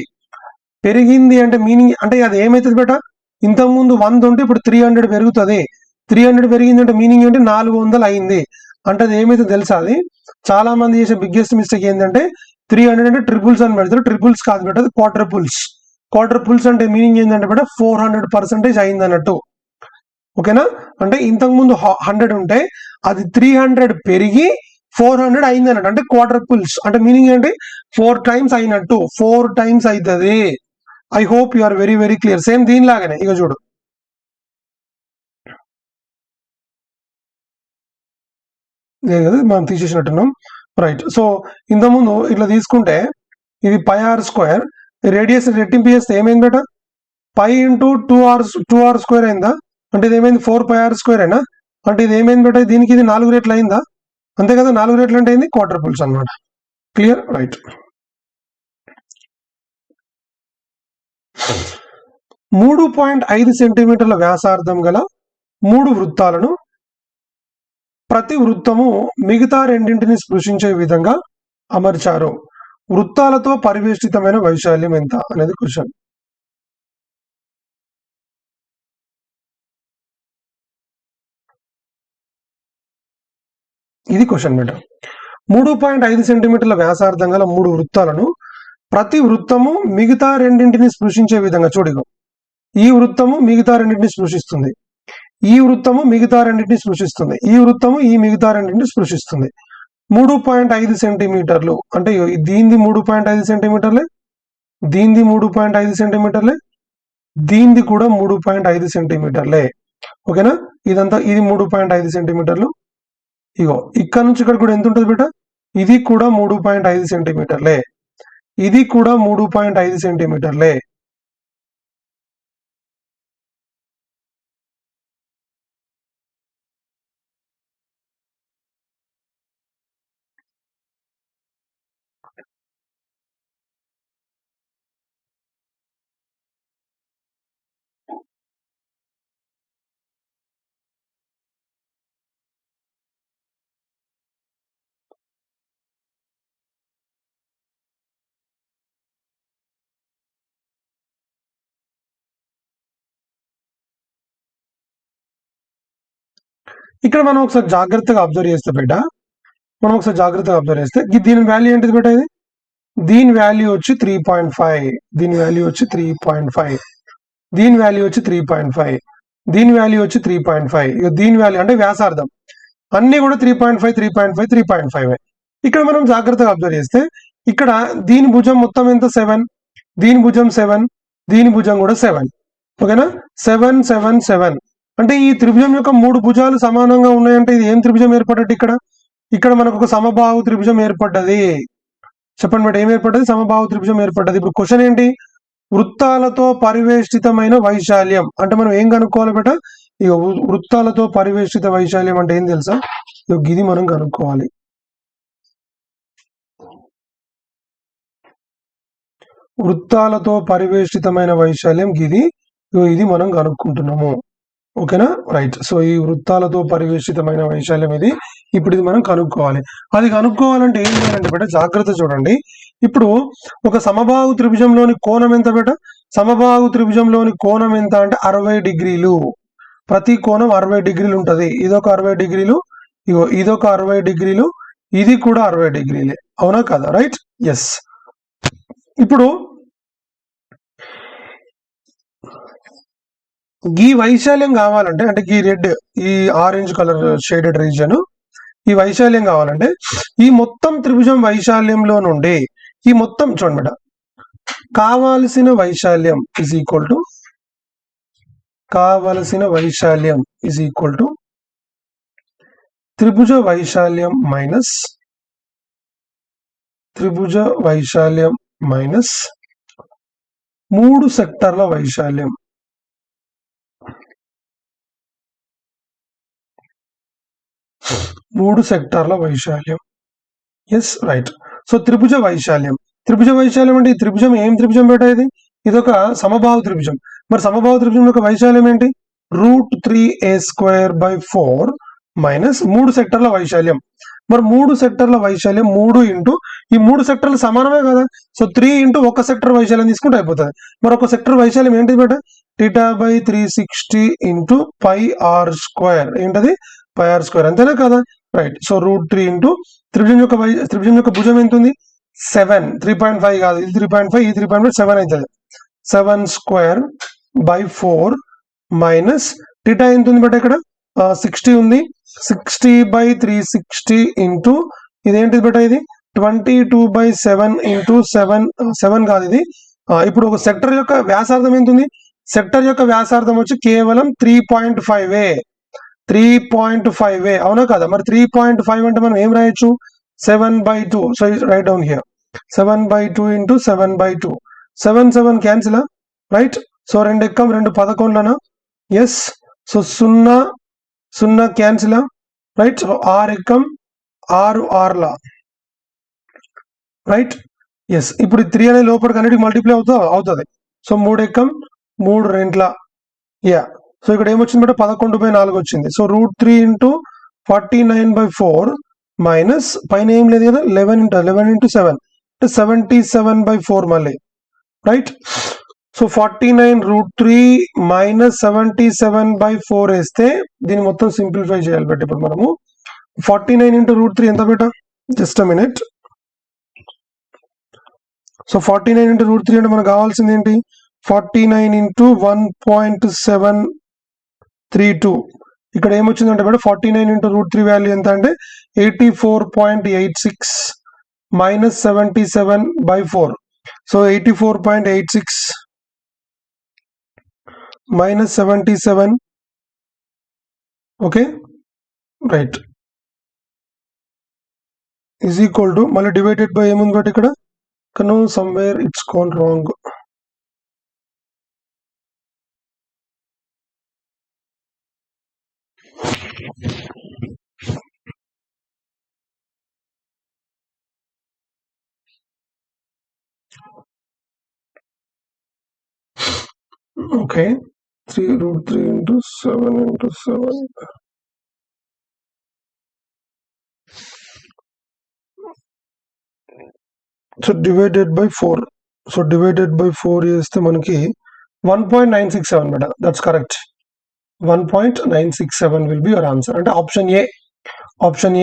పెరిగింది అంటే మీనింగ్ అంటే అది ఏమైతుంది బేట? ఇంతకుముందు 100 ఉంటే ఇప్పుడు 300 పెరుగుతుంది. 300 పెరిగింది అంటే మీనింగ్ ఏంటి? 400 అయింది. అంటే అది ఏమైతే తెలుసా? అది చాలా మంది చేసే బిగ్గెస్ట్ మిస్టేక్ ఏంటంటే 300 అంటే ట్రిపుల్స్ అని పెడతారు. ట్రిపుల్స్ కాదు బేట, అది క్వార్టర్పుల్స్. క్వార్టర్పుల్స్ అంటే మీనింగ్ ఏంటంటే బేట 400% అయింది అన్నట్టు. ఓకేనా, అంటే ఇంతకుముందు 100 ఉంటే అది 300 పెరిగి 400 అయింది అన్నట్టు. అంటే క్వార్టర్పుల్స్ అంటే మీనింగ్ ఏంటి? 4 times అయినట్టు. 4 times అవుతుంది. I hope you are very very clear. Same దీనిలాగానే ఇక చూడు, కదా మనం తీసేసినట్టున్నాం. రైట్. సో ఇంతకుముందు ఇట్లా తీసుకుంటే ఇది పై ఆర్ స్క్వేర్, రేడియస్ రెట్టింపు చేస్తే ఏమైంది బేట? పై ఇంటూ 2r స్క్వేర్ అయిందా? అంటే ఇది ఏమైంది? 4πr స్క్వేర్ అయినా? అంటే ఇది ఏమైంది బేట? దీనికి ఇది 4 రెట్లు అయిందా? అంతే కదా, 4 రెట్లు అంటే ఏంది? క్వార్టర్పుల్స్ అనమాట. క్లియర్? రైట్. 3.5 సెంటీమీటర్ల వ్యాసార్థం గల 3 వృత్తాలను ప్రతి వృత్తము మిగతా రెండింటిని స్పృశించే విధంగా అమర్చారు. వృత్తాలతో పరివేష్టితమైన వైశాల్యం ఎంత అనేది క్వశ్చన్. ఇది క్వశ్చన్ బేట. 3.5 సెంటీమీటర్ల వ్యాసార్థం గల 3 వృత్తాలను ప్రతి వృత్తము మిగతా రెండింటిని స్పృశించే విధంగా, చూడిగో ఈ వృత్తము మిగతా రెండింటిని స్పృశిస్తుంది, ఈ వృత్తము మిగతా రెండింటిని స్పృశిస్తుంది, ఈ వృత్తము ఈ మిగతా రెండింటిని స్పృశిస్తుంది. 3.5 సెంటీమీటర్లు అంటే దీనిది 3.5 సెంటీమీటర్లే, దీనిది 3.5 సెంటీమీటర్లే, దీనిది కూడా 3.5 సెంటీమీటర్లే. ఓకేనా, ఇదంతా ఇది 3.5 సెంటీమీటర్లు. ఇగో ఇక్కడ నుంచి ఇక్కడ కూడా ఎంత ఉంటుంది బేట? ఇది కూడా 3.5 సెంటీమీటర్లే, ఇది కూడా 3.5 సెంటీమీటర్లే. ఇక్కడ మనం ఒకసారి జాగ్రత్తగా అబ్జర్వ్ చేస్తే బేట, దీని వాల్యూ ఏంటిది బేట? ఇది దీని వాల్యూ వచ్చి 3.5, దీని వాల్యూ వచ్చి 3.5, దీని వాల్యూ వచ్చి 3.5, దీని వాల్యూ వచ్చి 3.5. ఇక దీని వాల్యూ అంటే వ్యాసార్థం అన్ని కూడా 3.5, 3.5, 3.5. ఇక్కడ మనం జాగ్రత్తగా అబ్జర్వ్ చేస్తే ఇక్కడ దీని భుజం మొత్తం ఎంత? 7, దీని భుజం 7, దీని భుజం కూడా 7. ఓకేనా, 7, 7, 7. అంటే ఈ త్రిభుజం యొక్క 3 భుజాలు సమానంగా ఉన్నాయంటే ఇది ఏం త్రిభుజం ఏర్పడ్డట్టు? ఇక్కడ మనకు ఒక సమబాహు త్రిభుజం ఏర్పడ్డది. చెప్పండి బేట, ఏం ఏర్పడ్డది? సమబాహు త్రిభుజం ఏర్పడ్డది. ఇప్పుడు క్వశ్చన్ ఏంటి? వృత్తాలతో పరివేష్టితమైన వైశాల్యం అంటే మనం ఏం కనుక్కోవాలి బేట? ఇక వృత్తాలతో పరివేష్టిత వైశాల్యం అంటే ఏం తెలుసా? ఇది మనం కనుక్కోవాలి. వృత్తాలతో పరివేష్టితమైన వైశాల్యం ఇది మనం కనుక్కుంటున్నాము. ఓకేనా, రైట్. సో ఈ వృత్తాలతో పరివేష్టితమైన వైశాల్యం ఇది ఇప్పుడు ఇది మనం కనుక్కోవాలి. అది కనుక్కోవాలంటే ఏం చేయాలంటే బేట జాగ్రత్త చూడండి. ఇప్పుడు ఒక సమబాహు త్రిభుజంలోని కోణం ఎంత బేట? సమబాహు త్రిభుజంలోని కోణం ఎంత అంటే 60 డిగ్రీలు. ప్రతి కోణం 60 డిగ్రీలు ఉంటుంది. ఇదొక 60 డిగ్రీలు, ఇగో ఇదొక 60 డిగ్రీలు, ఇది కూడా 60 డిగ్రీలే. అవునా కదా? రైట్. ఎస్. ఇప్పుడు ఈ వైశాల్యం కావాలంటే, అంటే ఈ రెడ్, ఈ ఆరెంజ్ కలర్ షేడెడ్ రీజియన్, ఈ వైశాల్యం కావాలంటే ఈ మొత్తం త్రిభుజం వైశాల్యంలో నుండి ఈ మొత్తం చూడండి మేడం, కావలసిన వైశాల్యం ఇజ్ ఈక్వల్ టు త్రిభుజ వైశాల్యం మైనస్ 3 సెక్టర్ల వైశాల్యం. Yes, right. సో త్రిభుజ వైశాల్యం అంటే ఈ త్రిభుజం ఏం త్రిభుజం బేట? ఇది ఒక సమబాహు త్రిభుజం. మరి సమబాహు త్రిభుజం యొక్క వైశాల్యం ఏంటి? √3a²/4 మైనస్ 3 సెక్టర్ల వైశాల్యం. మరి 3 సెక్టర్ల వైశాల్యం 3 ఇంటూ ఈ 3 సెక్టర్లు సమానమే కదా. సో 3 ఇంటూ ఒక సెక్టర్ వైశాల్యం తీసుకుంటే అయిపోతుంది. మరి ఒక సెక్టర్ వైశాల్యం ఏంటి బేట? θ/360 ఇంటూ πr². ఏంటది? πr². అంతేనా కదా? రైట్. సో √3 ఇంటూ త్రిభుజం యొక్క భుజం ఎంత ఉంది? 7. 3.5 కాదు, ఇది 3.5, ఈ 3.5, 7 అవుతుంది. 7/4 మైనస్ θ ఎంత ఉంది బట్ ఇక్కడ 60 ఉంది. 60/360 ఇంటూ ఇదేంటిది బేట? ఇది 22/7 ఇంటూ 7 కాదు ఇది. ఇప్పుడు ఒక సెక్టర్ యొక్క వ్యాసార్థం ఎంత ఉంది? సెక్టర్ యొక్క వ్యాసార్థం వచ్చి కేవలం 3.5. అవునా కదా? మరి 3.5 అంటే మనం ఏం రాయొచ్చు? 7/2. So write down here 7/2 into 7/2. 7 cancel, right. So 2 ఎక్కం 2 11. Yes. So 0 cancel, right. So 6 ఎక్కం 6 6ల, రైట్. ఎస్. ఇప్పుడు 3 అనేది లోపలికి అన్నిటికి మల్టిప్లై అవుతుంది. సో 3 ఎక్కం 3 2ల. యా. సో ఇక్కడ ఏమొచ్చింది బేట? 11/4 వచ్చింది. సో √3 ఇంటూ 49/4 మైనస్ పైన ఏం లేదు కదా, 11 ఇంటూ 7 అంటే 77/4 మళ్ళీ, రైట్. సో 49 √3 మైనస్ 77/4 వేస్తే దీన్ని మొత్తం సింప్లిఫై చేయాలి బట్ ఇప్పుడు మనము 49 ఇంటూ √3 ఎంత బేట? Just a minute. So 49 into √3 అంటే మనకు కావాల్సింది ఏంటి? 49 ఇంటూ 1.732. ఇక్కడ ఏమొచ్చిందంటే బేట 49 ఇంటూ √3 వాల్యూ ఎంత అంటే 84.86 minus 77/4. So 84.86 minus 77. Okay, right. Is equal to మళ్ళీ డివైడెడ్ బై ఏముంది బట్ ఇక్కడ? No, somewhere it's gone wrong. Okay, 3√3 into 7 into 7. So divided by 4. So divided by 4 is the manaki 1.967 beta. That's correct. 1.967 will be your answer. And option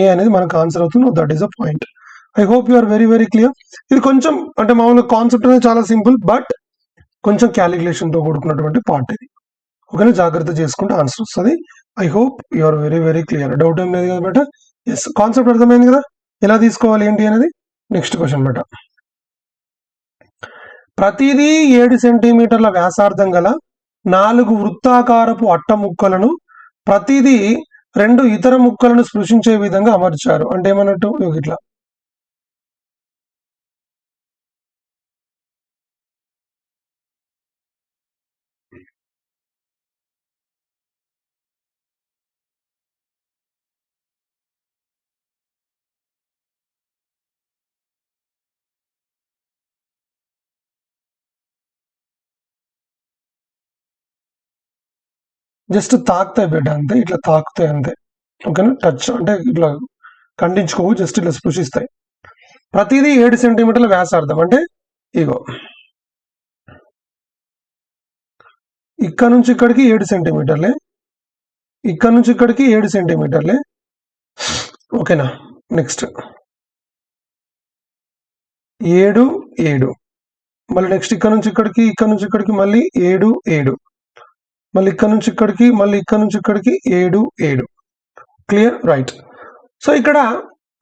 A అనేది మనకు answer అవుతుంది. That is a point. I hope you are very very clear. ఇది కొంచెం అంటే మామూలుగా concept అనేది చాలా simple, but కొంచెం క్యాలిక్యులేషన్తో కూడుకున్నటువంటి పార్ట్ ఇది. ఓకేనా? జాగ్రత్త చేసుకుంటే ఆన్సర్ వస్తుంది. I hope you are very very clear. Doubt ఏం లేదు కదా బేట? ఎస్, కాన్సెప్ట్ అర్థమైంది కదా, ఎలా తీసుకోవాలి ఏంటి అనేది. నెక్స్ట్ క్వశ్చన్ బేట. ప్రతిదీ 7 సెంటీమీటర్ల వ్యాసార్థం గల 4 వృత్తాకారపు అట్ట ముక్కలను ప్రతిదీ 2 ఇతర ముక్కలను స్పృశించే విధంగా అమర్చారు. అంటే ఏమన్నట్టు? ఇట్లా జస్ట్ తాకుతాయి బేట, అంతే. ఇట్లా తాకుతాయి అంతే. ఓకేనా? టచ్ అంటే ఇట్లా ఖండించుకోవు, జస్ట్ ఇలా స్పృశిస్తాయి. ప్రతిదీ 7 సెంటీమీటర్ల వ్యాసార్థం. అంటే ఇగో ఇక్కడ నుంచి ఇక్కడికి 7 సెంటీమీటర్లే, ఇక్కడ నుంచి ఇక్కడికి 7 సెంటీమీటర్లే. ఓకేనా? నెక్స్ట్ 7 7, మళ్ళీ నెక్స్ట్ ఇక్కడ నుంచి ఇక్కడికి మళ్ళీ 7 7, మళ్ళీ ఇక్కడ నుంచి ఇక్కడికి, మళ్ళీ ఇక్కడ నుంచి ఇక్కడికి 7 7. క్లియర్? రైట్. సో ఇక్కడ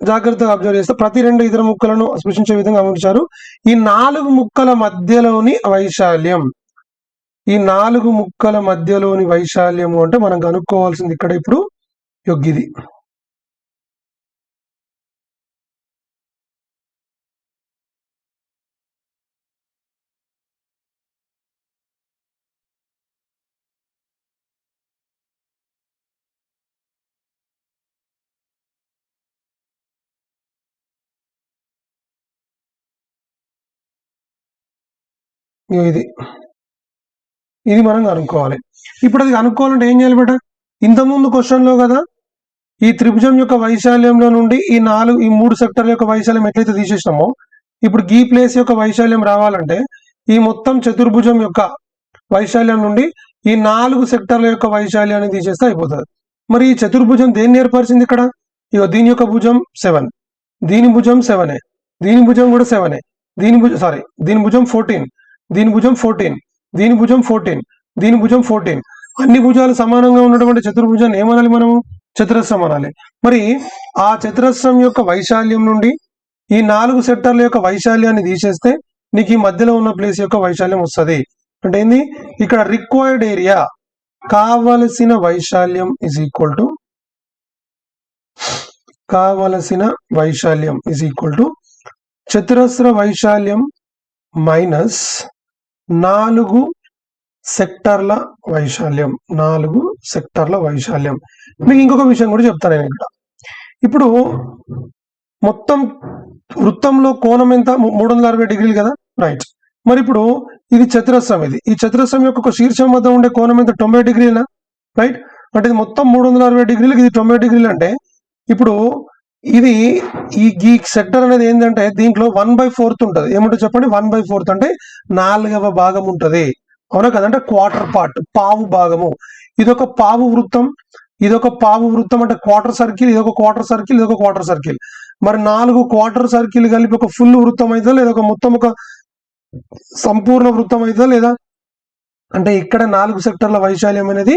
జాగ్రత్తగా అబ్జర్వ్ చేస్తే ప్రతి 2 ఇతర ముక్కలను స్పృశించే విధంగా అమర్చారు. ఈ 4 ముక్కల మధ్యలోని వైశాల్యం, ఈ 4 ముక్కల మధ్యలోని వైశాల్యము అంటే మనం కనుక్కోవాల్సింది ఇక్కడ ఇప్పుడు యొగ్గిది. ఇది ఇది మనం కనుక్కోవాలి. ఇప్పుడు అది కనుక్కోవాలంటే ఏం చేయాలి బేట? ఇంతకుముందు క్వశ్చన్లో కదా ఈ త్రిభుజం యొక్క వైశాల్యంలో నుండి ఈ 3 సెక్టర్ల యొక్క వైశాల్యం ఎట్లయితే తీసేసినామో, ఇప్పుడు ఈ ప్లేస్ యొక్క వైశాల్యం రావాలంటే ఈ మొత్తం చతుర్భుజం యొక్క వైశాల్యం నుండి ఈ 4 సెక్టర్ల యొక్క వైశాల్యాన్ని తీసేస్తే అయిపోతుంది. మరి ఈ చతుర్భుజం దేన్ని ఏర్పరిచింది ఇక్కడ? ఇగో దీని యొక్క భుజం 7, దీని భుజం 7, దీని భుజం కూడా 7, దీని భుజం 14, దీని భుజం 14, దీని భుజం 14, దీని భుజం 14. అన్ని భుజాలు సమానంగా ఉన్నటువంటి చతుర్భుజాన్ని ఏమనాలి మనము? చతురస్రం అనాలి. మరి ఆ చతురస్రం యొక్క వైశాల్యం నుండి ఈ 4 సెక్టర్ల యొక్క వైశాల్యాన్ని తీసేస్తే నీకు ఈ మధ్యలో ఉన్న ప్లేస్ యొక్క వైశాల్యం వస్తుంది. అంటే ఏంది? ఇక్కడ రిక్వైర్డ్ ఏరియా, కావలసిన వైశాల్యం ఇజ్ ఈక్వల్ టు చతురస్ర వైశాల్యం మైనస్ 4 సెక్టర్ల వైశాల్యం. 4 సెక్టర్ల వైశాల్యం. మీకు ఇంకొక విషయం కూడా చెప్తాను నేను ఇక్కడ. ఇప్పుడు మొత్తం వృత్తంలో కోణం ఎంత? 360 డిగ్రీలు కదా, రైట్. మరి ఇప్పుడు ఇది చతురస్రం, ఈ చతురస్రం యొక్క ఒక శీర్షం వద్ద ఉండే కోణం ఎంత? 90 డిగ్రీలా, రైట్. అంటే ఇది మొత్తం 360 డిగ్రీలకు, ఇది 90 డిగ్రీలు. అంటే ఇప్పుడు ఇది ఈ సెక్టర్ అనేది ఏంటంటే దీంట్లో 1/4 ఉంటుంది. ఏముంటుంది చెప్పండి? 1/4 అంటే 4వ భాగం ఉంటుంది. అవునా కదా? అంటే క్వార్టర్ పార్ట్, పావు భాగము. ఇదొక పావు వృత్తం, ఇదొక పావు వృత్తం అంటే క్వార్టర్ సర్కిల్, ఇదొక క్వార్టర్ సర్కిల్, ఇదొక క్వార్టర్ సర్కిల్. మరి 4 క్వార్టర్ సర్కిల్ కలిపి ఒక ఫుల్ వృత్తం అవుతుందా, లేదా ఒక మొత్తం ఒక సంపూర్ణ వృత్తం అవుతుందా లేదా? అంటే ఇక్కడ 4 సెక్టర్ల వైశాల్యం అనేది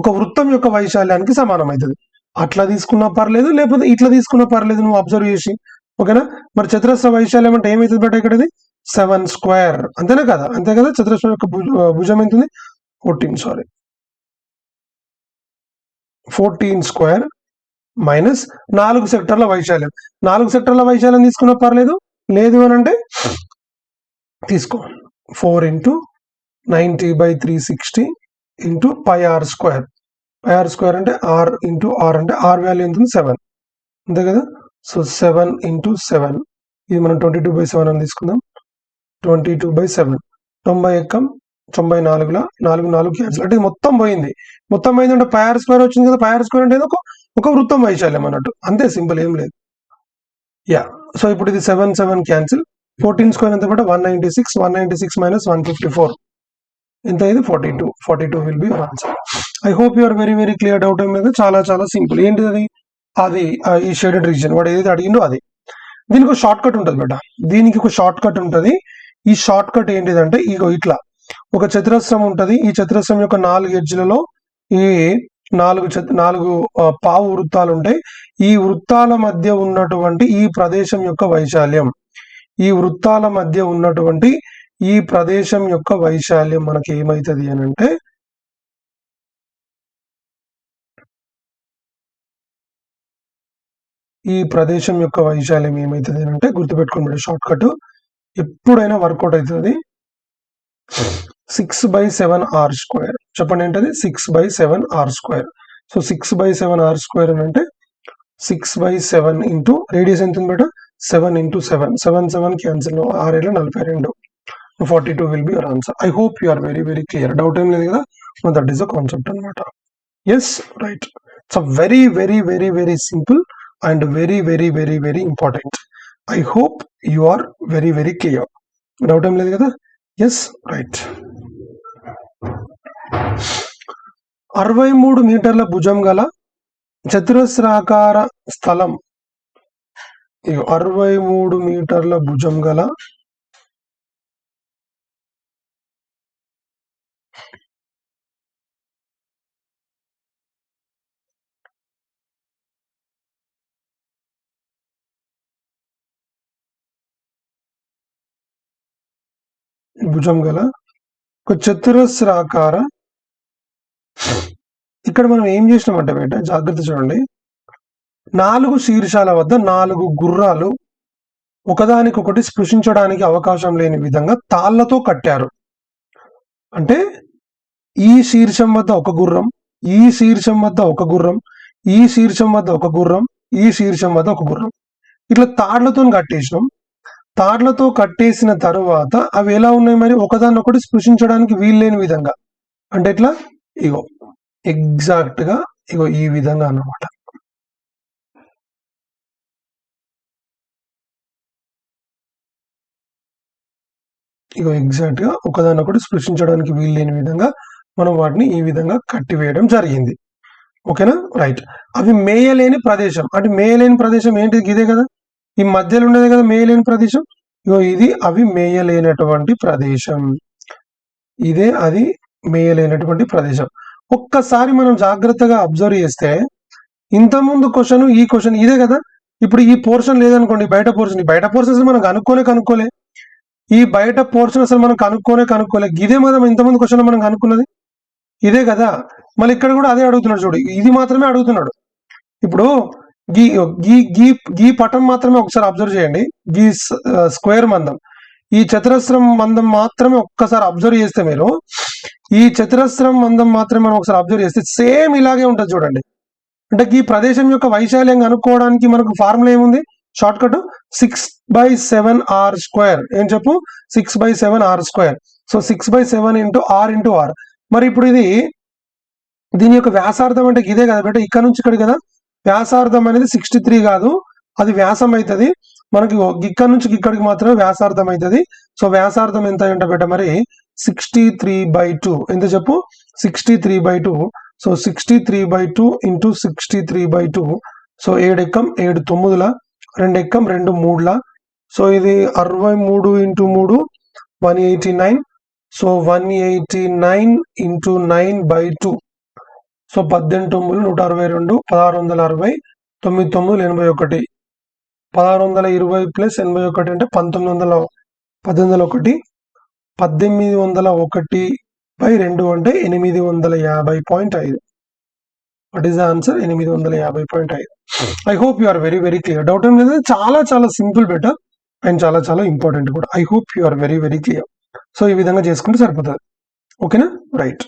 ఒక వృత్తం యొక్క వైశాల్యానికి సమానం అవుతుంది. అట్లా తీసుకున్నా పర్లేదు, లేకపోతే ఇట్లా తీసుకున్నా పర్లేదు, నువ్వు అబ్జర్వ్ చేసి. ఓకేనా? మరి చతురస్ర వైశాల్యం అంటే ఏమవుతుంది బట్ ఇక్కడ? ఇది 7 స్క్వేర్, అంతేనా కదా? అంతే కదా? చతురస్రం యొక్క భుజం ఎంత? 14 స్క్వేర్ మైనస్ 4 సెక్టర్ల వైశాల్యం. 4 సెక్టర్ల వైశాల్యం తీసుకున్నా పర్లేదు, లేదు అని అంటే తీసుకో. 4 × 90/360 × πr స్క్వేర్. πr స్క్వేర్ అంటే r × r, అంటే r వాల్యూ ఎంత? 7, అంతే కదా? సో 7 × 7, ఇది మనం 22/7 అని తీసుకుందాం. 22/7, 90 ఎక్కం 94లా 4 క్యాన్సిల్, అంటే మొత్తం పోయింది. మొత్తం పోయిందంటే πr స్క్వేర్ వచ్చింది కదా. πr స్క్వేర్ అంటే ఒక వృత్తం వైశాల్యం అన్నట్టు, అంతే, సింపుల్, ఏం లేదు. యా. సో ఇప్పుడు ఇది 7 7 క్యాన్సిల్. 14 స్క్వేర్ ఎంత బట్? 196. 196 మైనస్ 154 ఎంత? ఇది 42. 42 will be answer. I hope you are very very clear. Doubt ఏం లేదు, చాలా చాలా సింపుల్. ఏంటిది అది? ఈ షేడెడ్ రీజియన్ వాడు ఏదైతే అడిగిండో అది. దీనికి ఒక షార్ట్ కట్ ఉంటుంది బేట, దీనికి ఒక షార్ట్ కట్ ఉంటుంది. ఈ షార్ట్ కట్ ఏంటిదంటే ఇగో ఇట్లా ఒక చతురస్రం ఉంటుంది. ఈ చతురస్రం యొక్క 4 ఎడ్జ్లలో ఈ 4 పావు వృత్తాలు ఉంటాయి. ఈ వృత్తాల మధ్య ఉన్నటువంటి ఈ ప్రదేశం యొక్క వైశాల్యం, ఈ వృత్తాల మధ్య ఉన్నటువంటి ఈ ప్రదేశం యొక్క వైశాల్యం మనకి ఏమైతుంది అని అంటే ఈ ప్రదేశం యొక్క వైశాల్యం ఏమైతుంది అని అంటే గుర్తుపెట్టుకోండి, షార్ట్ కట్ ఎప్పుడైనా వర్కౌట్ అవుతుంది. 6/7 r స్క్వేర్. చెప్పండి ఏంటది? 6/7 r square. So 6/7 r square అని అంటే 6/7 ఇంటూ రేడియస్ ఎంత ఉంది బేట? 7 × 7. 7 7 cancel, 6 42. 42 will be your answer. I hope you are very very clear. Doubt ఏం లేదు కదా? దట్ ఈస్ ద కాన్సెప్ట్ అనమాట. Yes, right. So very very very very simple. And very very very very important. I hope you are very very clear. Doubt ఏం లేదు కదా? Yes, right. 63 మీటర్ల భుజం గల చతురస్రాకార స్థలం. 63 మీటర్ల భుజం గల ఒక చతురస్రాకార, ఇక్కడ మనం ఏం చేసినామంటే బయట జాగ్రత్త చూడండి, 4 శీర్షాల వద్ద 4 గుర్రాలు ఒకదానికొకటి స్పృశించడానికి అవకాశం లేని విధంగా తాళ్లతో కట్టారు. అంటే ఈ శీర్షం వద్ద ఒక గుర్రం, ఈ శీర్షం వద్ద ఒక గుర్రం, ఈ శీర్షం వద్ద ఒక గుర్రం, ఈ శీర్షం వద్ద ఒక గుర్రం, ఇట్లా తాళ్లతో కట్టేసినాం. తాళ్లతో కట్టేసిన తరువాత అవి ఎలా ఉన్నాయి మరి, ఒకదాన్నొకటి స్పృశించడానికి వీల్లేని విధంగా. అంటే ఎట్లా, ఇగో ఎగ్జాక్ట్ గా ఇగో ఈ విధంగా అన్నమాట. ఇగో ఎగ్జాక్ట్ గా ఒకదాన్నొకటి స్పృశించడానికి వీల్లేని విధంగా మనం వాటిని ఈ విధంగా కట్టివేయడం జరిగింది. ఓకేనా, రైట్. అవి మేయలేని ప్రదేశం. అంటే మేయలేని ప్రదేశం ఏంటి, ఇదే కదా, ఈ మధ్యలో ఉండేది కదా మేయలేని ప్రదేశం. ఇగో ఇది అవి మేయలేనటువంటి ప్రదేశం, ఇదే అది మేయలేనటువంటి ప్రదేశం. ఒక్కసారి మనం జాగ్రత్తగా అబ్జర్వ్ చేస్తే ఇంతకుముందు క్వశ్చన్ ఈ క్వశ్చన్ ఇదే కదా. ఇప్పుడు ఈ పోర్షన్ లేదనుకోండి, బయట పోర్షన్ అసలు మనం కనుక్కోలే. ఈ బయట పోర్షన్ అసలు మనం కనుక్కోలే. ఇదే మనం ఇంతకుముందు క్వశ్చన్ మనం కనుక్కున్నది ఇదే కదా. మళ్ళీ ఇక్కడ కూడా అదే అడుగుతున్నాడు చూడు, ఇది మాత్రమే అడుగుతున్నాడు. ఇప్పుడు గీ పటం మాత్రమే ఒకసారి అబ్జర్వ్ చేయండి. గీ స్క్వేర్ మందం, ఈ చతురస్రం మందం మాత్రమే ఒక్కసారి అబ్జర్వ్ చేస్తే మీరు, ఈ చతురస్రం మందం మాత్రమే మనం ఒకసారి అబ్జర్వ్ చేస్తే సేమ్ ఇలాగే ఉంటుంది చూడండి. అంటే ఈ ప్రదేశం యొక్క వైశాల్యం కనుక్కోవడానికి మనకు ఫార్ములా ఏముంది, షార్ట్ కట్ 6/7r². ఏం చెప్పు, 6/7r². So 6/7 into are into r. మరి ఇప్పుడు దీని యొక్క వ్యాసార్థం అంటే ఇదే కదా బేట, ఇక్కడ నుంచి ఇక్కడ కదా. వ్యాసార్థం అనేది 63 కాదు, అది వ్యాసం అవుతుంది మనకి. ఇక్కడ నుంచి ఇక్కడికి మాత్రమే వ్యాసార్థం అవుతుంది. సో వ్యాసార్థం ఎంత అంటే బేట మరి 63/2. ఎంత చెప్పు, 63/2. సో 63/2 ఇంటూ 63/2. సో 7 ఎక్కం 7 9ల, 2 ఎక్కం 2 3ల. సో ఇది 63 into 3 189. So 189 into 9/2. So 18 162, 1660, 9 9 81, 1620 plus 81 అంటే 1801, 1801/2 అంటే 850.5. What is the answer, 850.5. I hope you are very very clear. Doubt ఏం లేదు, చాలా చాలా సింపుల్ బెటర్ అండ్ చాలా చాలా ఇంపార్టెంట్ కూడా. I hope you are very very clear. So ఈ విధంగా చేసుకుంటే సరిపోతుంది. ఓకేనా, రైట్.